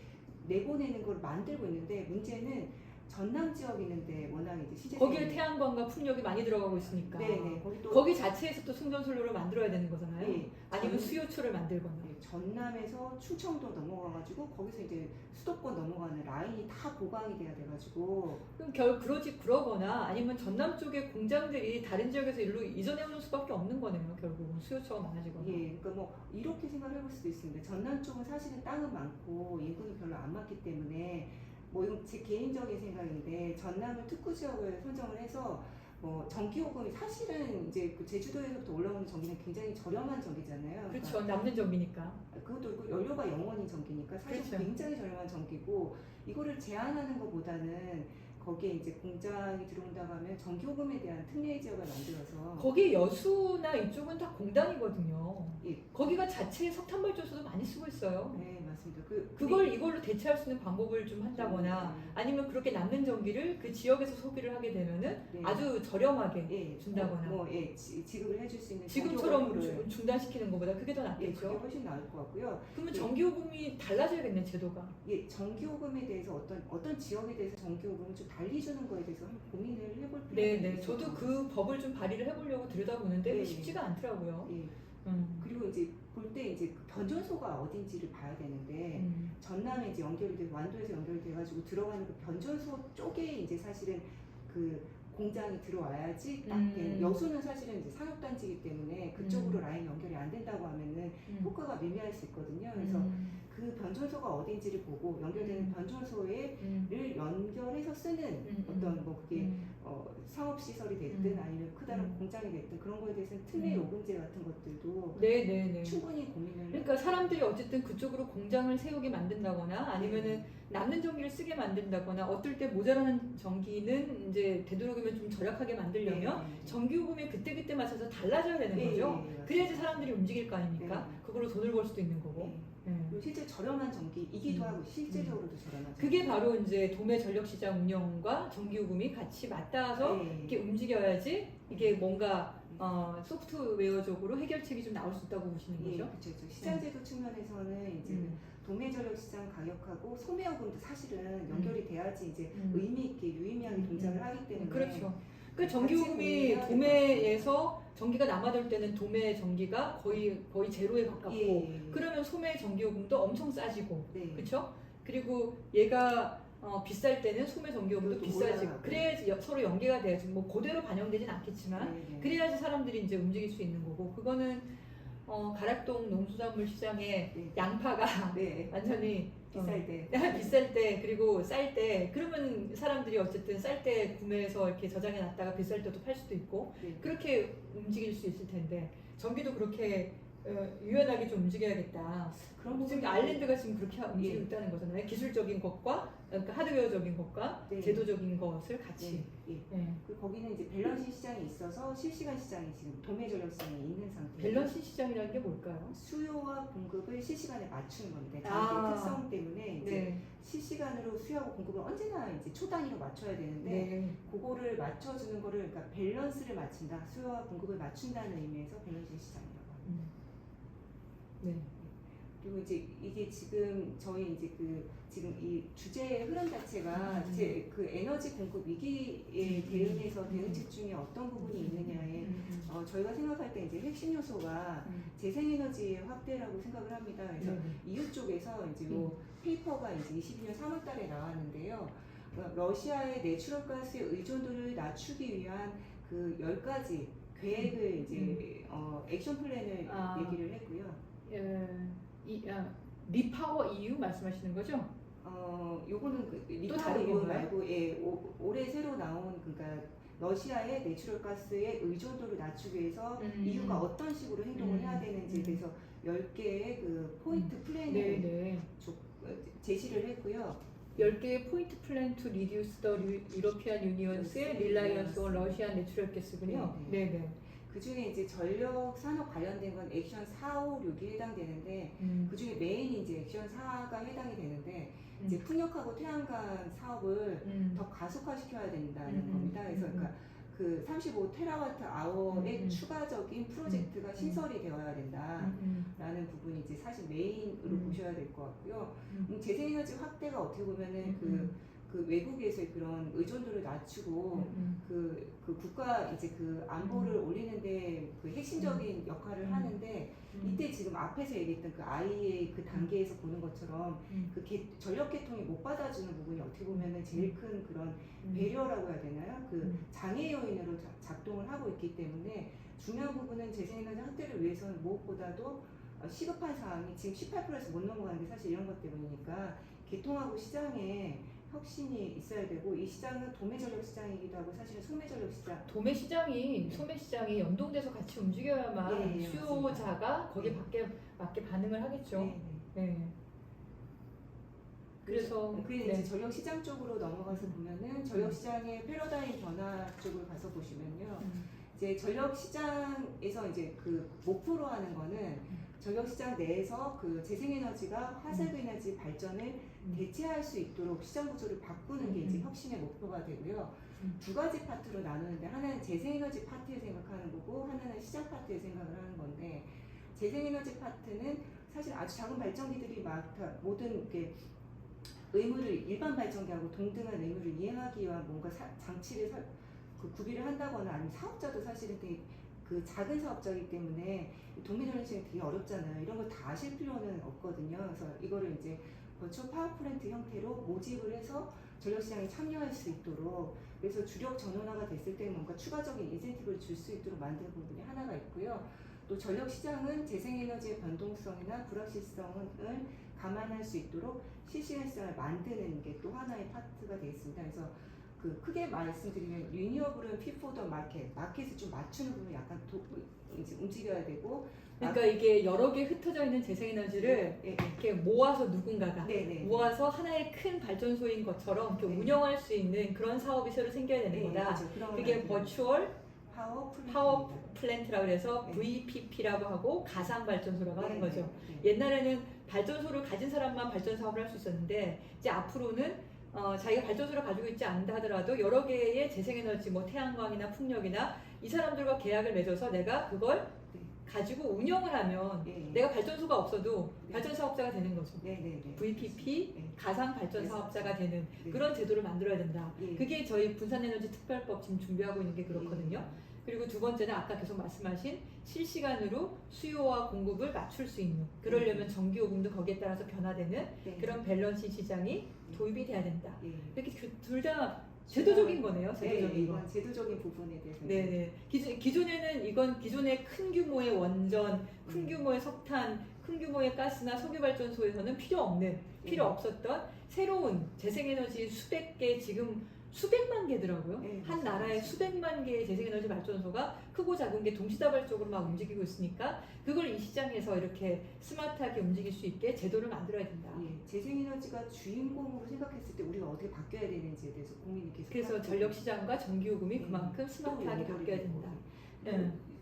내보내는 걸 만들고 있는데 문제는 전남 지역 있는데 워낙 이제 시제 거기에 태양광과 풍력이 많이 들어가고 있으니까 네네 거기 자체에서 또 승전선로를 만들어야 되는 거잖아요. 네, 아니면 수요초를 만들거나. 네, 전남에서 충청도 넘어가가지고 거기서 이제 수도권 넘어가는 라인이 다 보강이 돼야 돼가지고 그럼 그러거나 아니면 전남 쪽의 공장들이 다른 지역에서 일로 이전해오는 수밖에 없는 거네요. 결국은 수요처가 많아지거나. 예, 그러니까 뭐 이렇게 생각해볼 수도 있습니다. 전남 쪽은 사실은 땅은 많고 인구는 별로 안 많기 때문에 뭐 이건 제 개인적인 생각인데 전남을 특구 지역을 선정을 해서 뭐 전기요금이 사실은 이제 그 제주도에서부터 올라오는 전기는 굉장히 저렴한 전기잖아요. 그렇죠. 남는 전기니까. 그것도 있고 연료가 영원인 전기니까 사실 그렇죠. 굉장히 저렴한 전기고 이거를 제한하는 것보다는 거기에 이제 공장이 들어온다고 하면 전기요금에 대한 특례 지역을 만들어서 거기 여수나 이쪽은 다 공단이거든요. 예. 거기가 자체 석탄 발전소도 많이 쓰고 있어요. 네 맞습니다. 그걸 이걸로 대체할 수 있는 방법을 좀 한다거나 아니면 그렇게 남는 전기를 그 지역에서 소비를 하게 되면은 네. 아주 저렴하게 예, 준다거나 지급을 해줄 수 있는 지금처럼 전기요금을 중단시키는 것보다 그게 더 예, 낫겠죠. 그게 훨씬 나을 것 같고요. 그러면 예. 전기요금이 달라져야겠네 제도가. 예, 전기요금에 대해서 어떤 지역에 대해서 전기요금을 좀 달리 주는 거에 대해서 한번 고민을 해볼 필요가 네네. 있죠. 저도 그 법을 좀 발의를 해보려고 들여다보는데 네. 쉽지가 않더라고요. 예. 그리고 이제 볼 때 이제 그 변전소가 어딘지를 봐야 되는데 전남에 이제 연결돼 완도에서 연결돼가지고 들어가는 그 변전소 쪽에 이제 사실은 그 공장이 들어와야지 딱 여수는 사실은 이제 상업단지이기 때문에 그쪽으로 라인 연결이 안 된다고 하면은 효과가 미미할 수 있거든요. 그래서 그 변전소가 어딘지를 보고 연결되는 변전소를 연결해서 쓰는 어떤 뭐 그게 상업시설이 됐든 아니면 크다란 공장이 됐든 그런 거에 대해서는 특례 요금제 같은 것들도 네네네. 충분히 고민을 그러니까 사람들이 어쨌든 그쪽으로 공장을 세우게 만든다거나 아니면은 남는 전기를 쓰게 만든다거나 어떨 때 모자라는 전기는 이제 되도록이면 좀 절약하게 만들려면 전기요금이 그때그때 맞춰서 달라져야 되는 거죠. 그래야지 사람들이 움직일 거 아닙니까? 그걸로 돈을 벌 수도 있는 거고. 그리고 실제 저렴한 전기이기도 하고 실제적으로도 저렴한 전기. 그게 바로 이제 도매 전력시장 운영과 전기요금이 같이 맞닿아서 이렇게 움직여야지 이게 뭔가 소프트웨어적으로 해결책이 좀 나올 수 있다고 보시는 거죠? 그렇죠. 시장제도 측면에서는 이제 도매전력시장 가격하고 소매요금도 사실은 연결이 돼야지 이제 의미 있게 유의미하게 동작을 하기 때문에 그렇죠. 그 전기요금이 도매에서 전기가 남아돌 때는 도매 전기가 거의 제로에 가깝고 그러면 소매 전기요금도 엄청 싸지고 그렇죠? 그리고 얘가 비쌀 때는 소매 전기요금도 비싸지고 그래야지 서로 연계가 돼야지 뭐 그대로 반영되진 않겠지만 그래야지 사람들이 이제 움직일 수 있는 거고 그거는 가락동 농수산물 시장의 양파가 완전히 비쌀 때 그리고 쌀 때 그러면 사람들이 어쨌든 쌀 때 구매해서 이렇게 저장해 놨다가 비쌀 때도 팔 수도 있고 그렇게 움직일 수 있을 텐데 전기도 그렇게 유연하게 좀 움직여야겠다. 지금 아일랜드가 지금 그렇게 움직이고 있다는 거잖아요. 기술적인 것과 그러니까 하드웨어적인 것과 제도적인 것을 같이. 그리고 거기는 이제 밸런싱 시장이 있어서 실시간 시장이 지금 도매 전력 시장에 있는 상태예요. 밸런싱 시장이라는 게 뭘까요? 수요와 공급을 실시간에 맞추는 겁니다. 장기의 특성 때문에 이제 실시간으로 수요하고 공급을 언제나 이제 초 단위로 맞춰야 되는데 그거를 맞춰주는 거를 그러니까 밸런스를 맞춘다, 수요와 공급을 맞춘다는 의미에서 밸런싱 시장이라고 합니다. 그리고 이제 이게 지금 저희 이제 지금 이 주제의 흐름 자체가 그 에너지 공급 위기에 대응해서 대응책 중에 어떤 부분이 있느냐에 저희가 생각할 때 이제 핵심 요소가 재생에너지의 확대라고 생각을 합니다. 그래서 EU 쪽에서 이제 뭐 페이퍼가 이제 22년 3월달에 나왔는데요. 러시아의 내추럴가스의 의존도를 낮추기 위한 그 10가지 계획을 이제 액션 플랜을 얘기를 했고요. 리파워 EU 말씀하시는 거죠? 요거는 리파워 EU 말고 올해 새로 나온 그러니까 러시아의 내추럴가스의 의존도를 낮추기 위해서 EU가 어떤 식으로 행동을 해야 되는지에 대해서 10개의 그 포인트 플랜을 제시를 했고요. 10개의 포인트 플랜 to reduce the European Union's reliance on Russian natural gas군요. 네네. 그 중에 이제 전력 산업 관련된 건 액션 4, 5, 6이 해당되는데 그 중에 메인이 이제 액션 4가 해당이 되는데 이제 풍력하고 태양광 사업을 더 가속화시켜야 된다는 겁니다. 그래서 그러니까 그 35테라와트 아워의 추가적인 프로젝트가 신설이 되어야 된다라는 부분이 이제 사실 메인으로 보셔야 될 것 같고요. 재생에너지 확대가 어떻게 보면은 그 외국에서의 그런 의존도를 낮추고 그 국가 이제 그 안보를 올리는데 그 핵심적인 역할을 하는데 이때 지금 앞에서 얘기했던 그 IEA 그 단계에서 보는 것처럼 그 전력 계통이 못 받아주는 부분이 어떻게 보면은 제일 큰 그런 배려라고 해야 되나요? 그 장애 요인으로 작동을 하고 있기 때문에 중요한 부분은 재생에너지 확대를 위해서는 무엇보다도 시급한 사항이 지금 18%에서 못 넘어가는 게 사실 이런 것 때문이니까 개통하고 시장에 혁신이 있어야 되고 이 시장은 도매 전력 시장이기도 하고 사실은 소매 전력 시장. 도매 시장이 소매 시장이 연동돼서 같이 움직여야만 네, 수요자가 거기에 네. 맞게 반응을 하겠죠. 네, 네. 네. 그래서 이제 전력 시장 쪽으로 넘어가서 보면은 전력 시장의 패러다임 변화 쪽으로 가서 보시면요. 이제 전력 시장에서 이제 그 목표로 하는 거는 전력 시장 내에서 그 재생에너지가 화석에너지 발전을 대체할 수 있도록 시장 구조를 바꾸는 게 이제 혁신의 목표가 되고요. 두 가지 파트로 나누는데 하나는 재생에너지 파트에 생각하는 거고 하나는 시장 파트에 생각을 하는 건데 재생에너지 파트는 사실 아주 작은 발전기들이 막 다 모든 이렇게 의무를 일반 발전기하고 동등한 의무를 이행하기 위한 뭔가 장치를 그 구비를 한다거나 아니면 사업자도 사실은 되게 그 작은 사업자이기 때문에 도매전력 시장이 되게 어렵잖아요. 이런 걸 다 아실 필요는 없거든요. 그래서 이거를 이제 버추얼 파워 플랜트 형태로 모집을 해서 전력 시장에 참여할 수 있도록 그래서 주력 전원화가 됐을 때 뭔가 추가적인 인센티브를 줄 수 있도록 만드는 부분이 하나가 있고요. 또 전력 시장은 재생에너지의 변동성이나 불확실성을 감안할 수 있도록 실시간 시장을 만드는 게 또 하나의 파트가 되어 있습니다. 그래서 그 크게 말씀드리면 리니어블은 fit for the market, 마켓을 좀 맞추는 부분이 약간 이제 움직여야 되고 그러니까 이게 여러 개 흩어져 있는 재생에너지를 이렇게 모아서 누군가가 모아서 하나의 큰 발전소인 것처럼 이렇게 운영할 수 있는 그런 사업이 새로 생겨야 되는 거다. 그렇죠. 그게 버추얼 파워 플랜트. 플랜트라고 해서 VPP라고 하고 가상 발전소라고 하는 거죠. 옛날에는 발전소를 가진 사람만 발전 사업을 할 수 있었는데 이제 앞으로는 자기가 발전소를 가지고 있지 않는다 하더라도 여러 개의 재생에너지 뭐 태양광이나 풍력이나 이 사람들과 계약을 맺어서 내가 그걸 가지고 운영을 하면 내가 발전소가 없어도 발전 사업자가 되는 거죠. VPP 가상 발전 사업자가 되는 그런 제도를 만들어야 된다. 그게 저희 분산에너지 특별법 지금 준비하고 있는 게 그렇거든요. 그리고 두 번째는 아까 계속 말씀하신 실시간으로 수요와 공급을 맞출 수 있는 그러려면 전기요금도 거기에 따라서 변화되는 그런 밸런싱 시장이 도입이 돼야 된다. 이렇게 둘 다 제도적인 거네요. 제도적인 거. 제도적인 부분에 대해서. 네네. 기존에는 이건 기존의 큰 규모의 원전, 큰 규모의 석탄, 큰 규모의 가스나 석유 발전소에서는 필요 없었던 새로운 재생에너지 수백 개 지금 수백만 개더라고요. 한 나라에 수백만 개의 재생에너지 발전소가 크고 작은 게 동시다발적으로 막 움직이고 있으니까 그걸 이 시장에서 이렇게 스마트하게 움직일 수 있게 제도를 만들어야 된다. 재생에너지가 주인공으로 생각했을 때 우리가 어떻게 바뀌어야 되는지에 대해서 고민이 계속. 그래서 전력 시장과 전기요금이 그만큼 스마트하게 바뀌어야 된다.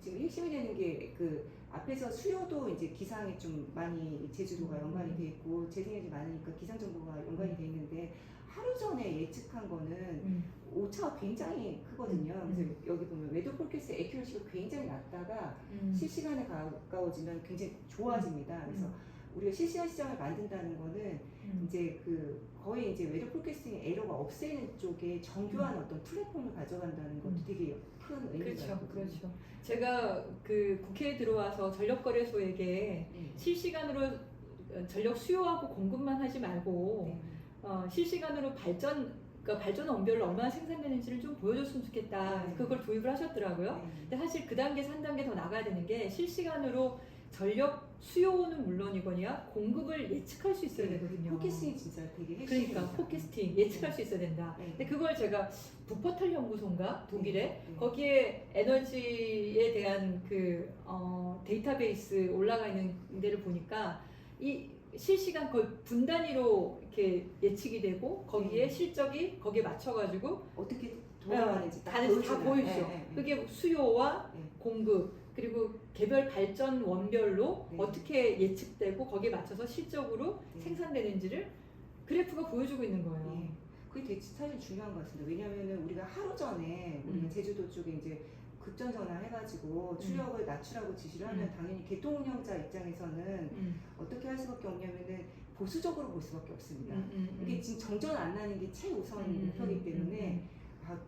지금 핵심이 되는 게 그 앞에서 수요도 이제 기상에 좀 많이 제주도가 연관이 돼 있고 재생에너지 많으니까 기상 정보가 연관이 돼 있는데. 하루 전에 예측한 거는 오차가 굉장히 크거든요. 그래서 여기 보면 웨더 폴캐스트 애큐러시가 굉장히 낮다가 실시간에 가까워지면 굉장히 좋아집니다. 그래서 우리가 실시간 시장을 만든다는 거는 이제 그 거의 이제 웨더 폴캐스팅 에러가 없애는 쪽에 정교한 어떤 플랫폼을 가져간다는 것도 되게 큰 의미가 있거든요. 그렇죠. 제가 그 국회에 들어와서 전력거래소에게 실시간으로 전력 수요하고 공급만 하지 말고 실시간으로 그러니까 발전 원별로 얼마나 생산되는지를 좀 보여줬으면 좋겠다. 그걸 도입을 하셨더라고요. 근데 사실 그 단계에서 한 단계 더 나가야 되는 게 실시간으로 전력 수요는 물론이거니와 공급을 예측할 수 있어야 되거든요. 포캐스팅이 진짜 되게 핵심이에요. 그러니까 포캐스팅 예측할 수 있어야 된다. 근데 그걸 제가 부퍼탈 연구소인가 독일에 거기에 에너지에 대한 그 데이터베이스 올라가 있는 데를 보니까 이 실시간 거의 분 단위로 이렇게 예측이 되고 거기에 실적이 거기에 맞춰가지고 어떻게 돌아가는지 다 보여주죠. 그게 수요와 공급 그리고 개별 발전 원별로 어떻게 예측되고 거기에 맞춰서 실적으로 생산되는지를 그래프가 보여주고 있는 거예요. 그게 되게 사실 중요한 것 같습니다. 왜냐하면 우리가 하루 전에 우리가 제주도 쪽에 이제 급전전화 해가지고 출력을 낮추라고 지시를 하면 당연히 개통 운영자 입장에서는 어떻게 할 수밖에 없냐면은 보수적으로 볼 수밖에 없습니다. 이게 지금 정전 안 나는 게 최우선 목표이기 때문에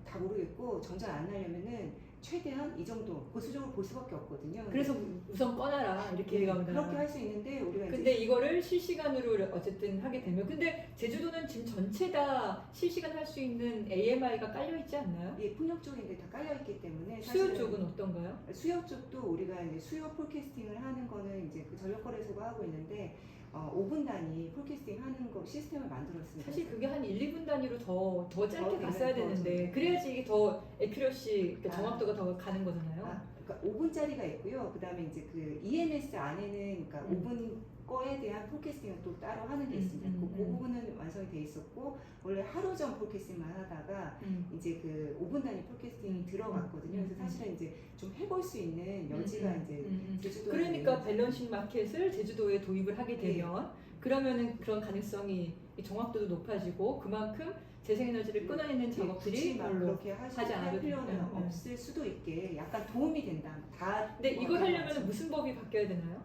다 모르겠고 되고 정전 안 나려면은 최대한 이 정도 보수적으로 볼 수밖에 없거든요. 그래서 우선 꺼놔라 이렇게 얘기하면 그렇게 할 수 있는데 우리가 근데 이거를 실시간으로 어쨌든 하게 되면 근데 제주도는 지금 전체 다 실시간 할 수 있는 AMI가 깔려 있지 않나요? 예, 풍력 쪽인데 다 깔려 있기 때문에 수요 사실은 쪽은 어떤가요? 수요 쪽도 우리가 이제 수요 폴캐스팅을 하는 거는 이제 그 전력거래소가 하고 있는데 5분 단위 폴캐스팅 하는 거 시스템을 만들었습니다. 사실 그게 한 1, 2분 단위로 더 짧게 더 갔어야 되면 더 되는데 좀- 그래야지 이게 더 에큐러시 그러니까 아. 정확도가 더 가는 거잖아요. 그러니까 5분짜리가 있고요. 그다음에 이제 그 EMS 안에는 그러니까 5분 거에 대한 폴캐스팅을 또 따로 하는 게 있습니다. 그 부분은 완성이 돼 있었고 원래 하루 전 폴캐스팅만 하다가 이제 그 5분 단위 폴캐스팅이 들어갔거든요. 그래서 사실은 이제 좀 해볼 수 있는 여지가 이제 제주도에 그러니까 있는 밸런싱 마켓을 제주도에 도입을 하게 되면 그러면은 그런 가능성이 정확도도 높아지고 그만큼 재생에너지를 끊어내는 작업들이 굳이 막 별로 그렇게 하지 할 않아도 필요는 돼요. 없을 수도 있게 약간 도움이 된다. 다. 근데 이거 하려면 무슨 법이 바뀌어야 되나요?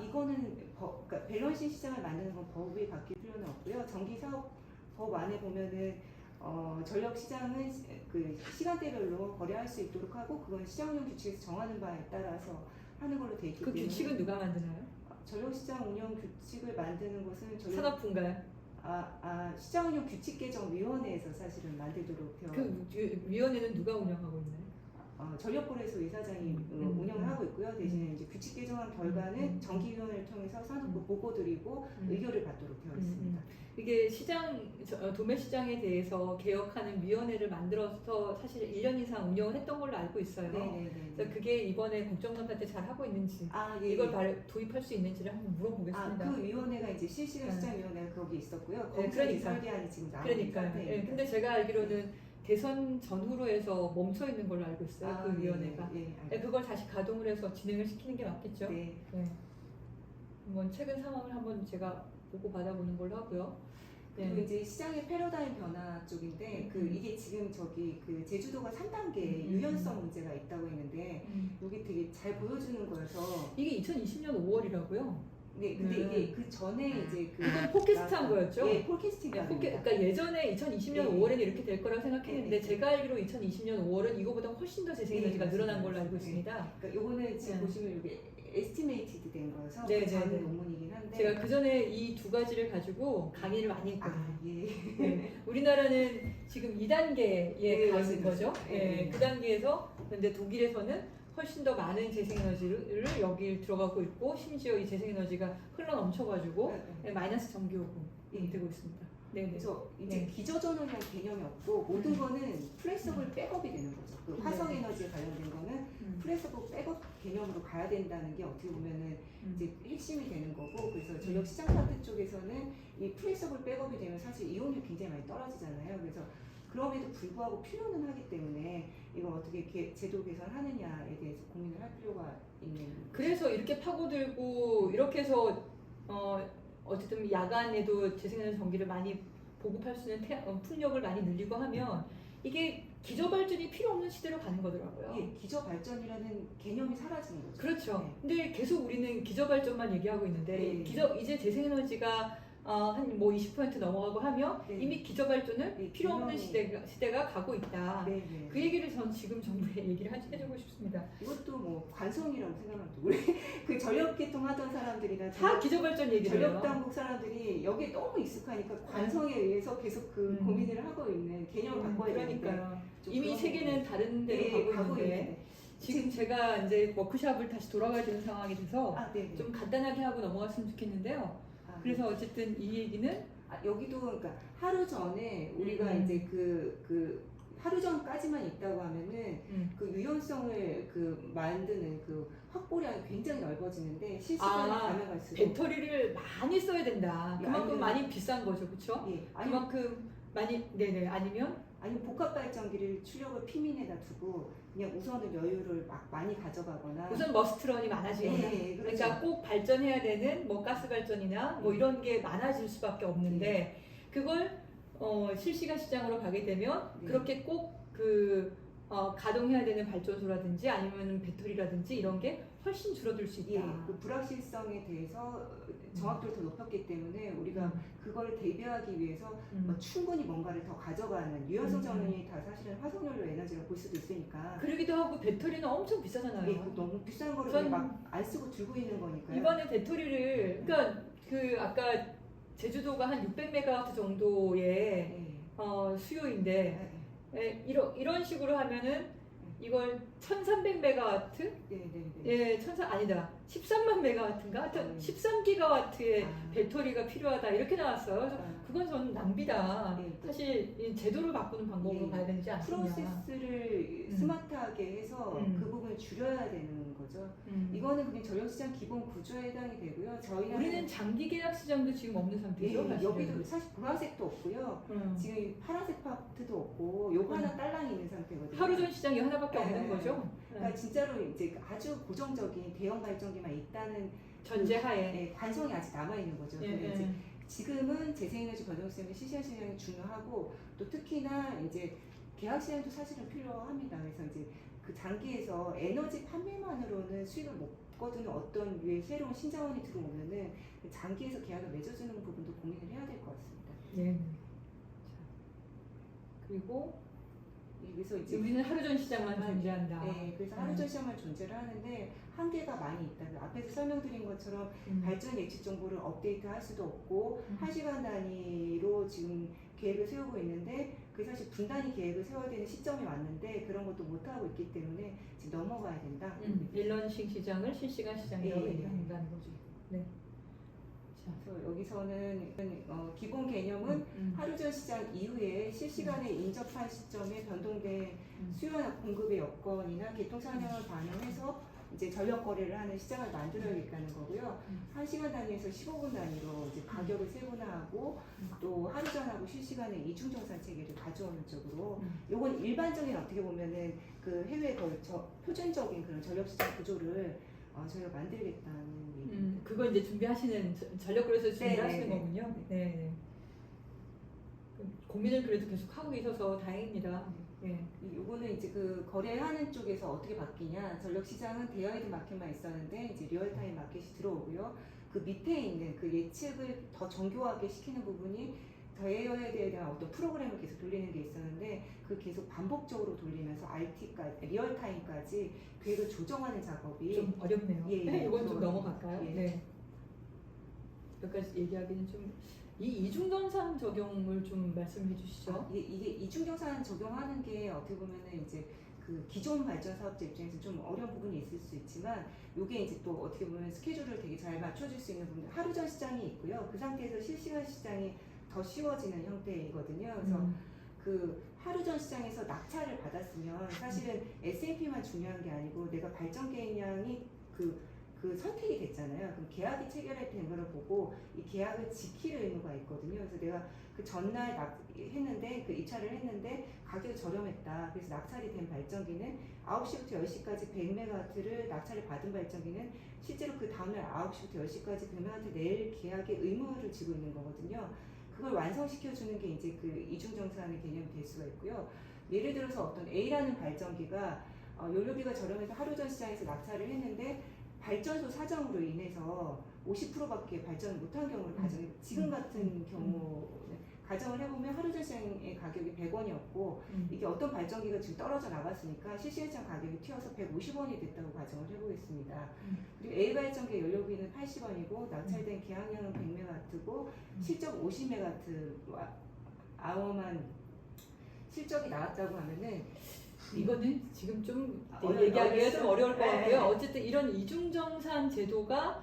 이거는 그러니까 밸런싱 시장을 만드는 건 법이 바뀔 필요는 없고요. 전기 사업 법 안에 보면은 전력 시장은 그 시간대별로 거래할 수 있도록 하고 그건 시장운영 규칙에서 정하는 바에 따라서 하는 걸로 돼 있기 그 때문에 규칙은 누가 만드나요? 전력 시장 운영 규칙을 만드는 것은 산업부인가요? 시장운영 규칙 개정 위원회에서 사실은 만들도록 되어 그 위원회는 누가 운영하고 있나요? 전력거래소 이사장이 운영을 하고 있고요. 대신에 이제 규칙 개정한 결과는 정기위원회를 통해서 산업부 보고 드리고 의결을 받도록 되어 있습니다. 이게 도매 시장에 대해서 개혁하는 위원회를 만들어서 사실 1년 이상 운영을 했던 걸로 알고 있어요. 네네네. 그래서 그게 이번에 국정감사 때 잘 하고 있는지 예, 이걸 도입할 수 있는지를 한번 물어보겠습니다. 그 위원회가 이제 실시간 시장위원회가 거기 있었고요. 네, 거기서 그러니까. 설계안이 지금 나오는 그러니까요. 상태입니다. 근데 제가 알기로는 대선 전후로 해서 멈춰 있는 걸로 알고 있어요. 그 위원회가. 그걸 다시 가동을 해서 진행을 시키는 게 맞겠죠. 네. 한번 최근 상황을 한번 제가 보고 받아보는 걸로 하고요. 그리고 이제 시장의 패러다임 변화 쪽인데 이게 지금 그 제주도가 3단계 유연성 문제가 있다고 했는데 여기 되게 잘 보여주는 거여서 이게 2020년 5월이라고요. 네, 근데 이게 그 전에 이제 이건 폴캐스트한 거였죠? 예, 폴캐스팅. 그러니까 예전에 2020년 5월에는 이렇게 될 거라고 생각했는데 제가 알기로 2020년 5월은 이거보다 훨씬 더 재생에너지가 늘어난 걸로 알고 있습니다. 그러니까 요거는 지금 보시면 이게 에스티메이티드 된 거여서 네, 작은 네. 논문이긴 한데 제가 그 전에 이 두 가지를 가지고 강의를 많이 했거든요. 예. 우리나라는 지금 2단계에 가 있는 맞습니다. 거죠. 그 단계에서 근데 독일에서는 훨씬 더 많은 재생에너지를 여기 들어가고 있고 심지어 이 재생에너지가 흘러 넘쳐가지고 마이너스 전기요금이 되고 있습니다. 네네. 그래서 이제 기저전원이라는 개념이 없고 모든 거는 플렉서블 백업이 되는 거죠. 그 화석 에너지에 관련된 거는 플렉서블 백업 개념으로 가야 된다는 게 어떻게 보면은 이제 핵심이 되는 거고 그래서 전력 시장 파트 쪽에서는 이 플렉서블 백업이 되면 사실 이용률이 굉장히 많이 떨어지잖아요. 그래서 그럼에도 불구하고 필요는 하기 때문에 이걸 어떻게 제도 개선하느냐에 대해서 고민을 할 필요가 있는. 그래서 이렇게 파고들고 이렇게 해서 어쨌든 야간에도 재생에너지 전기를 많이 보급할 수 있는 풍력을 많이 늘리고 하면 이게 기저발전이 필요 없는 시대로 가는 거더라고요. 예, 기저발전이라는 개념이 사라지는 거죠. 그렇죠. 근데 계속 우리는 기저발전만 얘기하고 있는데 이제 재생에너지가 한 뭐 20% 넘어가고 하면 이미 기저발전을 필요 없는 시대가 가고 있다. 그 얘기를 전 지금 정부에 얘기를 해주고 싶습니다. 이것도 뭐 관성이라고 생각합니다. 우리 그 전력계통 하던 사람들이나 다 기저발전 얘기를 해요. 전력당국 사람들이 여기에 너무 익숙하니까 관성에 의해서 계속 그 고민을 하고 있는 개념을 바꿔야 되는데 그러니까요. 이미 세계는 다른 데로 가고 있는데 지금 제가 이제 워크숍을 다시 돌아가야 되는 상황이 돼서 좀 간단하게 하고 넘어갔으면 좋겠는데요. 그래서 어쨌든 이 얘기는 여기도 그러니까 하루 전에 우리가 이제 그 하루 전까지만 있다고 하면은 그 유연성을 그 만드는 그 확보량이 굉장히 넓어지는데 실시간에 가면 갈수록 배터리를 많이 써야 된다. 그만큼 많이 비싼 거죠, 그렇죠? 그만큼 많이 아니면 복합 발전기를 출력을 피민에다 두고 그냥 우선은 여유를 막 많이 가져가거나 우선 머스트런이 많아지거나 그렇죠. 그러니까 꼭 발전해야 되는 뭐 가스 발전이나 뭐 이런 게 많아질 수밖에 없는데 그걸 실시간 시장으로 가게 되면 그렇게 꼭 그 가동해야 되는 발전소라든지 아니면 배터리라든지 이런 게 훨씬 줄어들 수 있다. 예, 그 불확실성에 대해서 정확도를 더 높였기 때문에 우리가 그걸 대비하기 위해서 충분히 뭔가를 더 가져가는 유연성 전원이 다 사실은 화석연료 에너지를 볼 수도 있으니까. 그러기도 하고 배터리는 엄청 비싸잖아요. 예, 그 너무 비싼 거를 전- 막 안 쓰고 들고 있는 거니까요. 이번에 배터리를 그러니까 그 아까 제주도가 한 600메가와트 정도의 예, 수요인데 예, 이런 식으로 하면은 이걸 1300메가와트? 네, 네, 네. 예, 아니다. 13만 메가와트인가? 하여튼 13기가와트의 아. 배터리가 필요하다. 이렇게 나왔어요. 그래서 아. 그건 저는 낭비다. 네. 사실 이 제도를 바꾸는 방법으로 예. 가야 되지 않느냐. 프로세스를 스마트하게 해서 그 부분을 줄여야 되는 거죠. 이거는 그냥 전력시장 기본 구조에 해당이 되고요. 저희는 우리는 장기 계약 시장도 지금 없는 상태죠. 예, 사실은. 여기도 사실 보라색도 없고요. 지금 파란색 파트도 없고 요거 하나 딸랑이 있는 상태거든요. 하루 전 시장이 하나밖에 없는 네. 거죠. 그러니까 진짜로 이제 아주 고정적인 대형 발전기만 있다는 전제하에. 예, 관성이 아직 남아 있는 거죠. 예, 근데 예. 이제 지금은 재생에너지 변동성이 실시간 시장이 중요하고 또 특히나 이제 계약 시장도 사실은 필요합니다. 그래서 이제 그 장기에서 에너지 판매만으로는 수익을 못 거두는 어떤 류의 새로운 신자원이 들어오면은 그 장기에서 계약을 맺어주는 부분도 고민을 해야 될 것 같습니다. 예. 자, 그리고 그래서 이제 우리는 하루 전 시장만 존재한다. 네, 그래서 하루 전 시장만 존재를 하는데 한계가 많이 있다. 앞에서 설명드린 것처럼 발전 예측 정보를 업데이트할 수도 없고 1시간 단위로 지금 계획을 세우고 있는데 그 사실 분 단위 계획을 세워야 되는 시점이 왔는데 그런 것도 못 하고 있기 때문에 지금 넘어가야 된다. 일런싱 시장을 실시간 시장이라고 예, 예. 얘기한다는 거죠. 네. 자, 그래서 여기서는 기본 개념은 하루 전 시장 이후에 실시간에 인접한 시점에 변동된 수요나 공급의 여건이나 개통 상황을 반영해서 이제 전력 거래를 하는 시장을 만들어야겠다는 거고요. 1시간 단위에서 15분 단위로 이제 가격을 세분화하고 또 하루 전하고 실시간에 이중 정산 체계를 가져오는 쪽으로 요건 일반적인 어떻게 보면은 그 해외 거의 표준적인 그런 전력 시장 구조를 저희가 만들겠다는 얘기입니다. 그거 이제 준비하시는 전력거래소 준비하시는 네, 네, 거군요. 네. 고민을 그래도 계속 하고 계셔서 다행입니다. 네. 요거는 이제 그 거래하는 쪽에서 어떻게 바뀌냐. 전력 시장은 데이아이드 마켓만 있었는데 이제 리얼타임 마켓이 들어오고요. 그 밑에 있는 그 예측을 더 정교하게 시키는 부분이 데이아이드에 대한 어떤 프로그램을 계속 돌리는 게 있었는데 그 계속 반복적으로 돌리면서 RT까지 리얼타임까지 계획을 조정하는 작업이 좀 어렵네요. 예, 예. 네, 이건 좀 넘어갈까요? 예. 네. 여기까지 얘기하기는 좀 이 이중전산 적용을 좀 말씀해 주시죠. 이게 이중경산 적용하는 게 어떻게 보면은 이제 그 기존 발전 사업자 입장에서 좀 어려운 부분이 있을 수 있지만 이게 이제 또 어떻게 보면 스케줄을 되게 잘 맞춰줄 수 있는 부분 하루 전 시장이 있고요. 그 상태에서 실시간 시장이 더 쉬워지는 형태이거든요. 그래서 그 하루 전 시장에서 낙찰을 받았으면 사실은 S&P만 중요한 게 아니고 내가 발전 계획량이 그 선택이 됐잖아요. 그럼 계약이 체결된 거를 보고 이 계약을 지킬 의무가 있거든요. 그래서 내가 그 전날 했는데 그 입찰을 했는데 가격이 저렴했다. 그래서 낙찰이 된 발전기는 9시부터 10시까지 100메가와트를 낙찰을 받은 발전기는 실제로 그 다음날 9시부터 10시까지 100메가와트 낼 계약의 의무를 지고 있는 거거든요. 그걸 완성시켜주는 게 이제 그 이중정산의 개념이 될 수가 있고요. 예를 들어서 어떤 A라는 발전기가 연료비가 저렴해서 하루 전 시장에서 낙찰을 했는데 발전소 사정으로 인해서 50%밖에 발전을 못한 경우를 가정해 지금 같은 경우 가정을 해보면 하루 전 시장의 가격이 100원이었고 이게 어떤 발전기가 지금 떨어져 나갔으니까 실시간 시장 가격이 튀어서 150원이 됐다고 가정을 해보겠습니다. 그리고 A 발전기의 연료비는 80원이고 낙찰된 계약량은 100메가와트고 실적 50메가와트 아워만 실적이 나왔다고 하면은 이거는 지금 좀 어려울 얘기하기가 좀 어려울 것 네. 같고요. 어쨌든 이런 이중정산 제도가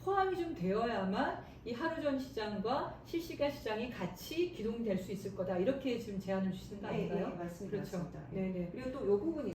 포함이 좀 되어야만 이 하루 전 시장과 실시간 시장이 같이 기동될 수 있을 거다. 이렇게 지금 제안을 주시는 거 아닌가요? 네, 맞습니다. 그렇죠. 맞습니다. 네, 네. 그리고 또 이 부분이